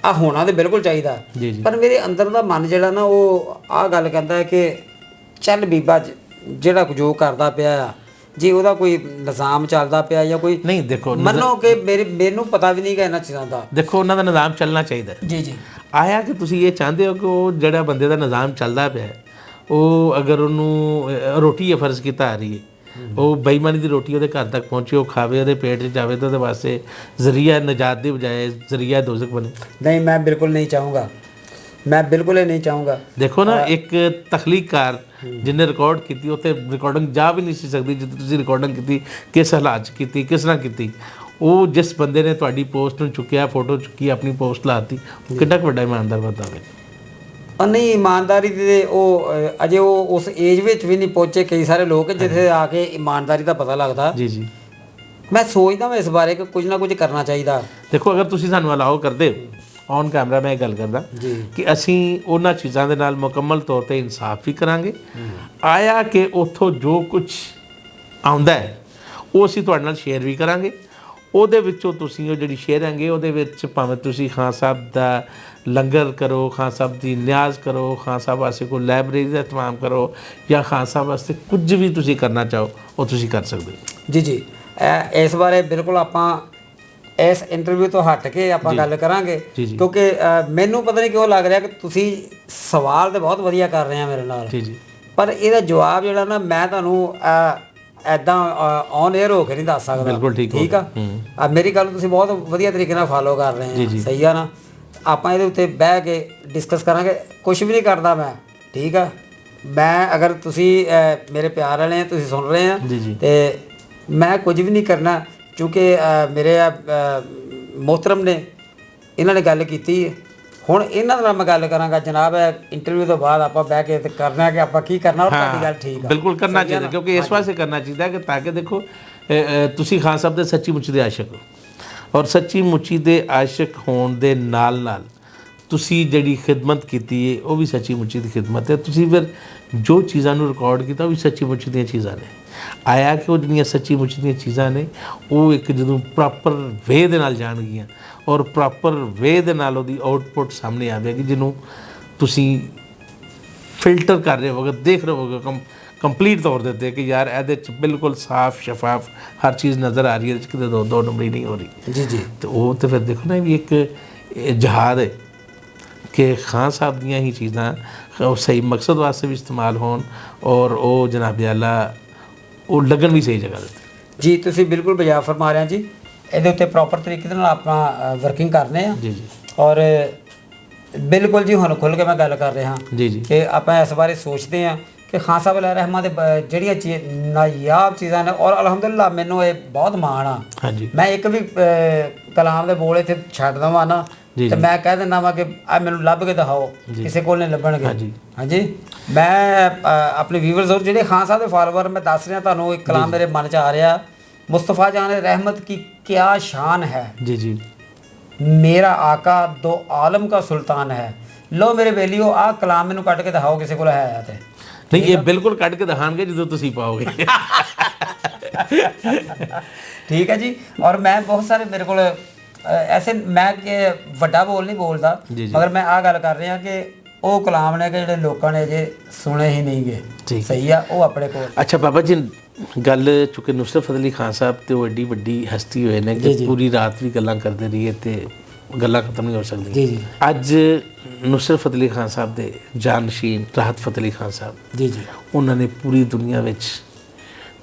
ਆ ਹੋਣਾ ਤੇ ਬਿਲਕੁਲ ਚਾਹੀਦਾ, ਪਰ ਮੇਰੇ ਅੰਦਰ ਦਾ ਮਨ ਜਿਹੜਾ ਨਾ ਉਹ ਆਹ ਗੱਲ ਕਹਿੰਦਾ ਕਿ ਚੱਲ ਬੀਬਾ ਜਿਹੜਾ ਜੋ ਕਰਦਾ ਪਿਆ ਆ, ਜੇ ਉਹਦਾ ਕੋਈ ਨਿਜ਼ਾਮ ਚੱਲਦਾ ਪਿਆ ਜਾਂ ਕੋਈ ਨਹੀਂ, ਦੇਖੋ ਮੰਨੋ ਕਿ ਮੈਨੂੰ ਪਤਾ ਵੀ ਨਹੀਂ ਗਾ ਇਹਨਾਂ ਚੀਜ਼ਾਂ ਦਾ। ਦੇਖੋ ਉਹਨਾਂ ਦਾ ਨਿਜ਼ਾਮ ਚੱਲਣਾ ਚਾਹੀਦਾ। ਜੀ ਜੀ। ਆਇਆ ਕਿ ਤੁਸੀਂ ਇਹ ਚਾਹੁੰਦੇ ਹੋ ਕਿ ਉਹ ਜਿਹੜਾ ਬੰਦੇ ਦਾ ਨਿਜ਼ਾਮ ਚੱਲਦਾ ਪਿਆ ਉਹ ਅਗਰ ਉਹਨੂੰ ਰੋਟੀ ਫਰਜ਼ ਕੀਤਾ ਆ ਰਹੀ ਹੈ, ਉਹ ਬੇਈਮਾਨੀ ਦੀ ਰੋਟੀ ਉਹਦੇ ਘਰ ਤੱਕ ਪਹੁੰਚੇ, ਉਹ ਖਾਵੇ, ਉਹਦੇ ਪੇਟ 'ਚ ਜਾਵੇ ਤਾਂ ਉਹਦੇ ਵਾਸਤੇ ਜ਼ਰੀਆ ਨਜਾਤ ਦੀ ਬਜਾਏ ਜ਼ਰੀਆ ਦੋਜ਼ਖ ਬਣੇ। ਨਹੀਂ, ਮੈਂ ਬਿਲਕੁਲ ਨਹੀਂ ਚਾਹੂੰਗਾ, ਮੈਂ ਬਿਲਕੁਲ ਹੀ ਨਹੀਂ ਚਾਹੂੰਗਾ। ਦੇਖੋ ਨਾ, ਇੱਕ ਤਖਲੀਕਕਾਰ ਜਿਹਨੇ ਰਿਕਾਰਡ ਕੀਤੀ ਉੱਥੇ ਰਿਕਾਰਡਿੰਗ ਜਾ ਵੀ ਨਹੀਂ ਸੀ ਸਕਦੀ ਜਿੱਥੇ ਤੁਸੀਂ ਰਿਕਾਰਡਿੰਗ ਕੀਤੀ, ਕਿਸ ਹਾਲਾਤ 'ਚ ਕੀਤੀ, ਕਿਸ ਤਰ੍ਹਾਂ ਕੀਤੀ। ਉਹ ਜਿਸ ਬੰਦੇ ਨੇ ਤੁਹਾਡੀ ਪੋਸਟ ਨੂੰ ਚੁੱਕਿਆ, ਫੋਟੋ ਚੁੱਕੀ, ਆਪਣੀ ਪੋਸਟ ਲਾਤੀ, ਉਹ ਕਿੰਨਾ ਕੁ ਵੱਡਾ ਇਮਾਨਦਾਰ ਬੰਦਾ ਹੋਵੇ। ਨਹੀਂ, ਇਮਾਨਦਾਰੀ ਦੇ ਉਹ ਅਜੇ ਉਹ ਉਸ ਏਜ ਵਿੱਚ ਵੀ ਨਹੀਂ ਪਹੁੰਚੇ ਕਈ ਸਾਰੇ ਲੋਕ ਜਿੱਥੇ ਆ ਕੇ ਇਮਾਨਦਾਰੀ ਦਾ ਪਤਾ ਲੱਗਦਾ। ਜੀ ਜੀ। ਮੈਂ ਸੋਚਦਾ ਮੈਂ ਇਸ ਬਾਰੇ ਕਿ ਕੁਝ ਨਾ ਕੁਝ ਕਰਨਾ ਚਾਹੀਦਾ। ਦੇਖੋ ਅਗਰ ਤੁਸੀਂ ਸਾਨੂੰ ਅਲਾਓ ਕਰਦੇ ਔਨ ਕੈਮਰਾ, ਮੈਂ ਇਹ ਗੱਲ ਕਰਦਾ ਕਿ ਅਸੀਂ ਉਹਨਾਂ ਚੀਜ਼ਾਂ ਦੇ ਨਾਲ ਮੁਕੰਮਲ ਤੌਰ ਤੇ ਇਨਸਾਫ ਵੀ ਕਰਾਂਗੇ। ਆਇਆ ਕਿ ਉੱਥੋਂ ਜੋ ਕੁਝ ਆਉਂਦਾ ਹੈ ਉਹ ਅਸੀਂ ਤੁਹਾਡੇ ਨਾਲ ਸ਼ੇਅਰ ਵੀ ਕਰਾਂਗੇ। ਉਹਦੇ ਵਿੱਚੋਂ ਤੁਸੀਂ ਉਹ ਜਿਹੜੀ ਸ਼ੇਅਰਾਂਗੇ ਉਹਦੇ ਵਿੱਚ ਭਾਵੇਂ ਤੁਸੀਂ ਖਾਨ ਸਾਹਿਬ ਦਾ ਲੰਗਰ ਕਰੋ, ਖਾਨ ਸਾਹਿਬ ਦੀ ਨਿਆਜ਼ ਕਰੋ, ਖਾਨ ਸਾਹਿਬ ਵਾਸਤੇ ਕੋਈ ਲਾਇਬ੍ਰੇਰੀ ਦਾ ਇਤਮਾਮ ਕਰੋ, ਜਾਂ ਖਾਨ ਸਾਹਿਬ ਵਾਸਤੇ ਕੁਝ ਵੀ ਤੁਸੀਂ ਕਰਨਾ ਚਾਹੋ ਉਹ ਤੁਸੀਂ ਕਰ ਸਕਦੇ ਹੋ। ਜੀ ਜੀ। ਇਸ ਬਾਰੇ ਬਿਲਕੁਲ ਆਪਾਂ ਇਸ ਇੰਟਰਵਿਊ ਤੋਂ ਹਟ ਕੇ ਆਪਾਂ ਗੱਲ ਕਰਾਂਗੇ, ਕਿਉਂਕਿ ਮੈਨੂੰ ਪਤਾ ਨਹੀਂ ਕਿਉਂ ਲੱਗ ਰਿਹਾ ਕਿ ਤੁਸੀਂ ਸਵਾਲ ਤਾਂ ਬਹੁਤ ਵਧੀਆ ਕਰ ਰਹੇ ਆ ਮੇਰੇ ਨਾਲ, ਪਰ ਇਹਦਾ ਜਵਾਬ ਜਿਹੜਾ ਨਾ ਮੈਂ ਤੁਹਾਨੂੰ ਐਦਾਂ ਔਨ 에ਅਰ ਹੋ ਕੇ ਨਹੀਂ ਦੱਸ ਸਕਦਾ। ਬਿਲਕੁਲ ਠੀਕ ਆ। ਮੇਰੀ ਗੱਲ ਤੁਸੀਂ ਬਹੁਤ ਵਧੀਆ ਤਰੀਕੇ ਨਾਲ ਫਾਲੋ ਕਰ ਰਹੇ ਆ, ਸਹੀ ਆ ਨਾ। ਆਪਾਂ ਇਹਦੇ ਉੱਤੇ ਬਹਿ ਕੇ ਡਿਸਕਸ ਕਰਾਂਗੇ। ਕੁਝ ਵੀ ਨਹੀਂ ਕਰਦਾ ਮੈਂ, ਠੀਕ ਆ। ਮੈਂ ਅਗਰ ਤੁਸੀਂ ਮੇਰੇ ਪਿਆਰ ਵਾਲੇ ਆ, ਤੁਸੀਂ ਸੁਣ ਰਹੇ ਆ, ਤੇ ਮੈਂ ਕੁਝ ਵੀ ਨਹੀਂ ਕਰਨਾ, ਕਿਉਂਕਿ ਮੇਰੇ ਮੋਹਤਰਮ ਨੇ ਇਹਨਾਂ ਨੇ ਗੱਲ ਕੀਤੀ। ਹੁਣ ਇਹਨਾਂ ਨਾਲ ਮੈਂ ਗੱਲ ਕਰਾਂਗਾ ਜਨਾਬ, ਇੰਟਰਵਿਊ ਤੋਂ ਬਾਅਦ ਆਪਾਂ ਬਹਿ ਕੇ ਤੇ ਕਰਨਾ ਕਿ ਆਪਾਂ ਕੀ ਕਰਨਾ। ਔਰ ਤੁਹਾਡੀ ਗੱਲ ਠੀਕ ਆ, ਬਿਲਕੁਲ ਕਰਨਾ ਚਾਹੀਦਾ, ਕਿਉਂਕਿ ਇਸ ਵਾਸਤੇ ਕਰਨਾ ਚਾਹੀਦਾ ਕਿ ਤਾਂ ਕਿ ਦੇਖੋ ਤੁਸੀਂ ਖਾਨ ਸਾਹਿਬ ਦੇ ਸੱਚੀ ਮੁੱਚੀ ਦੇ ਆਸ਼ਿਕ ਹੋ, ਔਰ ਸੱਚੀ ਮੁੱਚੀ ਦੇ ਆਸ਼ਿਕ ਹੋਣ ਦੇ ਨਾਲ ਨਾਲ ਤੁਸੀਂ ਜਿਹੜੀ ਖਿਦਮਤ ਕੀਤੀ ਹੈ ਉਹ ਵੀ ਸੱਚੀ ਮੁੱਚੀ ਦੀ ਖਿਦਮਤ ਹੈ। ਤੁਸੀਂ ਫਿਰ ਜੋ ਚੀਜ਼ਾਂ ਨੂੰ ਰਿਕਾਰਡ ਕੀਤਾ ਉਹ ਵੀ ਸੱਚੀ ਮੁੱਚੀ ਦੀਆਂ ਚੀਜ਼ਾਂ ਨੇ। ਆਇਆ ਕਿ ਉਹ ਜਿਹੜੀਆਂ ਸੱਚੀ ਮੁੱਚੀ ਦੀਆਂ ਚੀਜ਼ਾਂ ਨੇ ਉਹ ਇੱਕ ਜਦੋਂ ਪ੍ਰੋਪਰ ਵੇ ਦੇ ਨਾਲ ਜਾਣਗੀਆਂ ਔਰ ਪ੍ਰੋਪਰ ਵੇ ਦੇ ਨਾਲ ਉਹਦੀ ਆਊਟਪੁੱਟ ਸਾਹਮਣੇ ਆਵੇਗੀ, ਜਿਹਨੂੰ ਤੁਸੀਂ ਫਿਲਟਰ ਕਰ ਰਹੇ ਹੋਵੋਗੇ, ਦੇਖ ਰਹੇ ਹੋਵੋਗੇ ਕੰਪਲੀਟ ਤੌਰ ਦੇ ਉੱਤੇ ਕਿ ਯਾਰ ਇਹਦੇ 'ਚ ਬਿਲਕੁਲ ਸਾਫ਼ ਸ਼ਫਾਫ ਹਰ ਚੀਜ਼ ਨਜ਼ਰ ਆ ਰਹੀ ਹੈ, ਇਹਦੇ 'ਚ ਕਿਤੇ ਦੋ ਨੰਬਰੀ ਨਹੀਂ ਹੋ ਰਹੀ। ਜੀ ਜੀ। ਤੇ ਉਹ ਤਾਂ ਫਿਰ ਦੇਖੋ ਨਾ ਵੀ ਇੱਕ ਜਹਾਦ ਹੈ ਕਿ ਖਾਨ ਸਾਹਿਬ ਦੀਆਂ ਹੀ ਚੀਜ਼ਾਂ ਉਹ ਸਹੀ ਮਕਸਦ ਵਾਸਤੇ ਵੀ ਇਸਤੇਮਾਲ ਹੋਣ ਔਰ ਉਹ ਜਨਾਬ ਆਲਾ ਉਹ ਲੱਗਣ ਵੀ ਸਹੀ ਜਗ੍ਹਾ 'ਤੇ। ਜੀ ਤੁਸੀਂ ਬਿਲਕੁਲ ਬਜਾ ਫਰਮਾ ਰਹੇ ਜੀ। ਇਹਦੇ ਉੱਤੇ ਪ੍ਰੋਪਰ ਤਰੀਕੇ ਦੇ ਨਾਲ ਆਪਾਂ ਵਰਕਿੰਗ ਕਰਨੇ ਆ ਜੀ ਜੀ। ਔਰ ਬਿਲਕੁਲ ਜੀ ਹੁਣ ਖੁੱਲ੍ਹ ਕੇ ਮੈਂ ਗੱਲ ਕਰ ਰਿਹਾ ਜੀ ਜੀ ਕਿ ਆਪਾਂ ਇਸ ਬਾਰੇ ਸੋਚਦੇ ਹਾਂ ਕਿ ਖਾਨ ਸਾਹਿਬ ਅਲੈਹ ਰਹਿਮਾ ਦੇ ਜਿਹੜੀਆਂ ਨਾਯਾਬ ਚੀਜ਼ਾਂ ਨੇ ਔਰ ਅਲਹਮਦੁਲਿਲਾ ਮੈਨੂੰ ਇਹ ਬਹੁਤ ਮਾਣ ਆ। ਹਾਂਜੀ। ਮੈਂ ਇੱਕ ਵੀ ਕਲਾਮ ਦੇ ਬੋਲ ਇੱਥੇ ਛੱਡ ਦਵਾਂ ਨਾ ਤੇ ਮੈਂ ਕਹਿ ਦਿੰਦਾ ਵਾ ਕਿ ਆ ਮੈਨੂੰ ਲੱਭ ਕੇ ਦਿਖਾਓ, ਕਿਸੇ ਕੋਲ ਨਹੀਂ ਲੱਭਣਗੇ। ਹਾਂਜੀ। ਮੈਂ ਆਪਣੇ ਵੀਵਰਸ ਔਰ ਜਿਹੜੇ ਖਾਨ ਸਾਹਿਬ ਦੇ ਫਾਲੋਅਰ ਮੈਂ ਦੱਸ ਰਿਹਾ ਤੁਹਾਨੂੰ, ਇੱਕ ਕਲਾਮ ਮੇਰੇ ਮਨ 'ਚ ਆ ਰਿਹਾ, मुस्तफ़ा जान रहमत की क्या शान है। जी जी। मेरा आका दो आलम का सुल्तान है। लो मेरे बेलियो आ कलाम मैनू कट के दिखाओ किसी को है ते नहीं, ये बिल्कुल कट के दिखाएंगे जो तुसी पाओगे। ठीक है जी। और मैं बहुत सारे मेरे को ऐसे मैं कि वड्डा बोल नहीं बोलता, मगर मैं आ गल कर रहा कि ਉਹ ਕਲਾਮ ਨੇ ਕਿ ਜਿਹੜੇ ਲੋਕਾਂ ਨੇ ਜੇ ਸੁਣੇ ਹੀ ਨਹੀਂ ਗਏ। ਸਹੀ ਆ, ਉਹ ਆਪਣੇ ਕੋਲ। ਅੱਛਾ ਬਾਬਾ ਜੀ, ਗੱਲ ਚੁੱਕੇ ਨੁਸਰਤ ਫਤਿਹ ਅਲੀ ਖਾਨ ਸਾਹਿਬ ਤੇ ਉਹ ਐਡੀ ਵੱਡੀ ਹਸਤੀ ਹੋਏ ਨੇ ਕਿ ਪੂਰੀ ਰਾਤ ਵੀ ਗੱਲਾਂ ਕਰਦੇ ਰਹੀਏ ਤੇ ਗੱਲਾਂ ਖਤਮ ਨਹੀਂ ਹੋ ਸਕਦੀਆਂ। ਜੀ ਜੀ। ਅੱਜ ਨੁਸਰਤ ਫਤਿਹ ਅਲੀ ਖਾਨ ਸਾਹਿਬ ਦੇ ਜਾਨਸ਼ੀਨ ਰਾਹਤ ਫਤਿਹ ਅਲੀ ਖਾਨ ਸਾਹਿਬ, ਜੀ ਜੀ, ਉਹਨਾਂ ਨੇ ਪੂਰੀ ਦੁਨੀਆ ਵਿੱਚ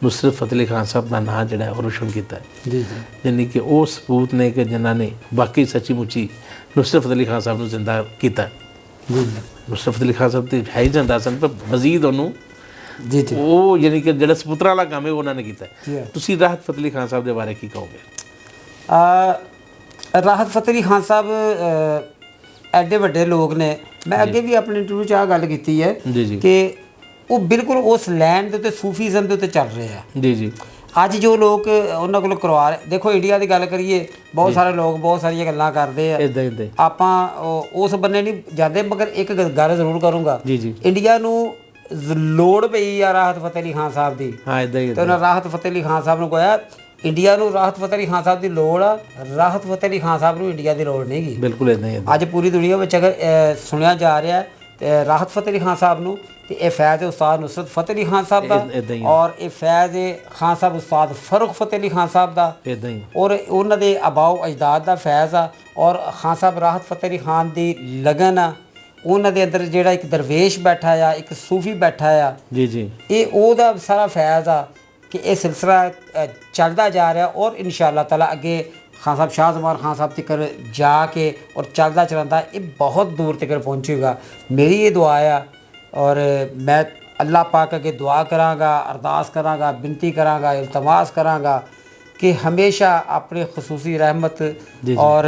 ਨੁਸਰਤ ਫਤਿਹ ਅਲੀ ਖਾਨ ਸਾਹਿਬ ਦਾ ਨਾਂ ਜਿਹੜਾ ਉਹ ਰੋਸ਼ਨ ਕੀਤਾ ਹੈ। ਜੀ ਜੀ। ਯਾਨੀ ਕਿ ਉਹ ਸਬੂਤ ਨੇ ਕਿ ਜਿਨ੍ਹਾਂ ਨੇ ਬਾਕੀ ਸੱਚੀ ਮੁੱਚੀ ਨੁਸਰਤ ਫਤਿਹ ਅਲੀ ਖਾਨ ਸਾਹਿਬ ਨੂੰ ਜ਼ਿੰਦਾ ਕੀਤਾ। ਜੀ ਜੀ। ਨੁਸਰਤ ਫਤਿਹ ਅਲੀ ਖਾਨ ਸਾਹਿਬ ਤੇ ਹੈ ਹੀ ਜਾਂਦਾ ਸਨ, ਪਰ ਮਜ਼ੀਦ ਉਹਨੂੰ ਜੀ ਜੀ ਉਹ ਯਾਨੀ ਕਿ ਜਿਹੜਾ ਸਪੁੱਤਰਾਂ ਵਾਲਾ ਕੰਮ ਹੈ ਉਹਨਾਂ ਨੇ ਕੀਤਾ। ਤੁਸੀਂ ਰਾਹਤ ਫਤਿਹ ਅਲੀ ਖਾਨ ਸਾਹਿਬ ਦੇ ਬਾਰੇ ਕੀ ਕਹੋਗੇ? ਰਾਹਤ ਫਤਿਹ ਅਲੀ ਖਾਨ ਸਾਹਿਬ ਐਡੇ ਵੱਡੇ ਲੋਕ ਨੇ। ਮੈਂ ਅੱਗੇ ਵੀ ਆਪਣੇ ਇੰਟਰਵਿਊ 'ਚ ਆਹ ਗੱਲ ਕੀਤੀ ਹੈ ਕਿ ਉਹ ਬਿਲਕੁਲ ਉਸ ਲੈਂਡ ਦੇ ਉੱਤੇ ਸੂਫੀਜ਼ਮ ਦੇ ਉੱਤੇ ਚੱਲ ਰਹੇ ਆ। ਜੀ ਜੀ। ਅੱਜ ਜੋ ਲੋਕ ਉਹਨਾਂ ਕੋਲ ਕਰਵਾ ਰਹੇ, ਦੇਖੋ ਇੰਡੀਆ ਦੀ ਗੱਲ ਕਰੀਏ, ਬਹੁਤ ਸਾਰੇ ਲੋਕ ਬਹੁਤ ਸਾਰੀਆਂ ਗੱਲਾਂ ਕਰਦੇ ਆ। ਆਪਾਂ ਉਸ ਬੰਨੇ ਨਹੀਂ ਜਾਂਦੇ, ਮਗਰ ਇੱਕ ਗੱਲ ਜ਼ਰੂਰ ਕਰੂੰਗਾ। ਇੰਡੀਆ ਨੂੰ ਲੋੜ ਪਈ ਆ ਰਾਹਤ ਫਤਿਹ ਅਲੀ ਖਾਨ ਸਾਹਿਬ ਦੀ। ਤੇ ਉਹਨਾਂ ਰਾਹਤ ਫਤਿਹ ਅਲੀ ਖਾਨ ਸਾਹਿਬ ਨੂੰ ਕਿਹਾ ਇੰਡੀਆ ਨੂੰ ਰਾਹਤ ਫਤਿਹ ਅਲੀ ਖਾਨ ਸਾਹਿਬ ਦੀ ਲੋੜ ਆ, ਰਾਹਤ ਫਤਿਹ ਅਲੀ ਖਾਨ ਸਾਹਿਬ ਨੂੰ ਇੰਡੀਆ ਦੀ ਲੋੜ ਨਹੀਂ ਗੀ। ਬਿਲਕੁਲ ਇਦਾਂ ਹੀ। ਅੱਜ ਪੂਰੀ ਦੁਨੀਆ ਵਿੱਚ ਅਗਰ ਸੁਣਿਆ ਜਾ ਰਿਹਾ ਤੇ ਰਾਹਤ ਫਤਿਹ ਅਲੀ ਖਾਨ ਸਾਹਿਬ ਨੂੰ, ਤੇ ਇਹ ਫੈਜ਼ ਹੈ ਉਸਤਾਦ ਨੁਸਰਤ ਫਤਿਹ ਅਲੀ ਖਾਨ ਸਾਹਿਬ ਦਾ, ਔਰ ਇਹ ਫੈਜ਼ ਹੈ ਖਾਨ ਸਾਹਿਬ ਉਸਤਾਦ ਫਰੂਖ ਫਤਿਹ ਅਲੀ ਖਾਨ ਸਾਹਿਬ ਦਾ, ਔਰ ਉਹਨਾਂ ਦੇ ਆਬਾਓ ਅਜਦਾਦ ਦਾ ਫੈਜ਼ ਆ। ਔਰ ਖਾਨ ਸਾਹਿਬ ਰਾਹਤ ਫਤਿਹ ਅਲੀ ਖਾਨ ਦੀ ਲਗਨ ਆ, ਉਹਨਾਂ ਦੇ ਅੰਦਰ ਜਿਹੜਾ ਇੱਕ ਦਰਵੇਸ਼ ਬੈਠਾ ਆ, ਇੱਕ ਸੂਫੀ ਬੈਠਾ ਆ। ਜੀ ਜੀ। ਇਹ ਉਹਦਾ ਸਾਰਾ ਫੈਜ਼ ਆ ਕਿ ਇਹ ਸਿਲਸਿਲਾ ਚੱਲਦਾ ਜਾ ਰਿਹਾ ਔਰ ਇਨਸ਼ਾ ਅੱਲਾਹ ਤਾਲਾ ਅੱਗੇ ਖਾਨ ਸਾਹਿਬ ਸ਼ਾਹ ਜ਼ਮਾਨ ਖਾਨ ਸਾਹਿਬ ਤੱਕ ਜਾ ਕੇ ਔਰ ਚੱਲਦਾ ਚਲਾਉਂਦਾ ਇਹ ਬਹੁਤ ਦੂਰ ਤੱਕ ਪਹੁੰਚੇਗਾ। ਮੇਰੀ ਇਹ ਦੁਆ ਆ ਔਰ ਮੈਂ ਅੱਲਾਹ ਪਾਕ ਅੱਗੇ ਦੁਆ ਕਰਾਂਗਾ, ਅਰਦਾਸ ਕਰਾਂਗਾ, ਬਿਨਤੀ ਕਰਾਂਗਾ, ਇਲਤਮਾਸ ਕਰਾਂਗਾ ਕਿ ਹਮੇਸ਼ਾ ਆਪਣੇ ਖਸੂਸੀ ਰਹਿਮਤ ਔਰ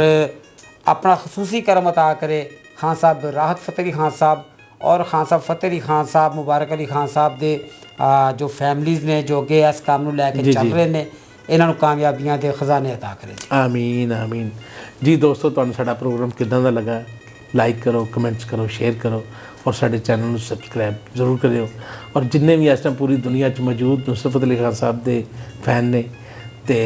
ਆਪਣਾ ਖਸੂਸੀ ਕਰਮ ਅਤਾ ਕਰੇ ਖਾਨ ਸਾਹਿਬ ਰਾਹਤ ਫਤਿਹ ਅਲੀ ਖਾਨ ਸਾਹਿਬ ਔਰ ਖਾਨ ਸਾਹਿਬ ਫਤਿਹ ਅਲੀ ਖਾਨ ਸਾਹਿਬ, ਮੁਬਾਰਕ ਅਲੀ ਖਾਨ ਸਾਹਿਬ ਦੇ ਜੋ ਫੈਮਲੀਜ਼ ਨੇ ਜੋ ਅੱਗੇ ਇਸ ਕੰਮ ਨੂੰ ਲੈ ਕੇ ਚੱਲ ਰਹੇ ਨੇ, ਇਹਨਾਂ ਨੂੰ ਕਾਮਯਾਬੀਆਂ ਦੇ ਖਜ਼ਾਨੇ ਅਤਾ ਕਰੇ। ਆਮੀਨ ਆਮੀਨ। ਜੀ ਦੋਸਤੋ, ਤੁਹਾਨੂੰ ਸਾਡਾ ਪ੍ਰੋਗਰਾਮ ਕਿੱਦਾਂ ਦਾ ਲੱਗਾ? ਲਾਈਕ ਕਰੋ, ਕਮੈਂਟਸ ਕਰੋ, ਸ਼ੇਅਰ ਕਰੋ ਔਰ ਸਾਡੇ ਚੈਨਲ ਨੂੰ ਸਬਸਕ੍ਰਾਈਬ ਜ਼ਰੂਰ ਕਰਿਓ। ਔਰ ਜਿੰਨੇ ਵੀ ਇਸ ਟਾਈਮ ਪੂਰੀ ਦੁਨੀਆ 'ਚ ਮੌਜੂਦ ਨੁਸਰਤ ਫਤਿਹ ਅਲੀ ਖਾਨ ਸਾਹਿਬ ਦੇ ਫੈਨ ਨੇ ਤੇ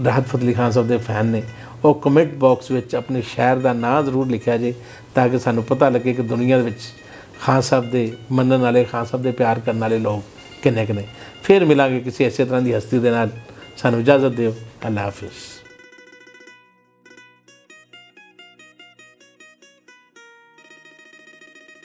ਰਾਹਤ ਫਤਿਹ ਅਲੀ ਖਾਨ ਸਾਹਿਬ ਦੇ ਫੈਨ ਨੇ, ਉਹ ਕਮੈਂਟ ਬਾਕਸ ਵਿੱਚ ਆਪਣੇ ਸ਼ਹਿਰ ਦਾ ਨਾਂ ਜ਼ਰੂਰ ਲਿਖਿਆ ਜੇ ਤਾਂ ਕਿ ਸਾਨੂੰ ਪਤਾ ਲੱਗੇ ਕਿ ਦੁਨੀਆ ਦੇ ਵਿੱਚ ਖਾਨ ਸਾਹਿਬ ਦੇ ਮੰਨਣ ਵਾਲੇ, ਖਾਨ ਸਾਹਿਬ ਦੇ ਪਿਆਰ ਕਰਨ ਵਾਲੇ ਲੋਕ ਕਿੰਨੇ ਕਿੰਨੇ। ਫਿਰ ਮਿਲਾਂਗੇ ਕਿਸੇ ਇਸੇ ਤਰ੍ਹਾਂ ਦੀ ਹਸਤੀ ਦੇ ਨਾਲ। ਸਾਨੂੰ ਇਜਾਜ਼ਤ ਦਿਓ। ਅੱਲਾ ਹਾਫਿਜ਼।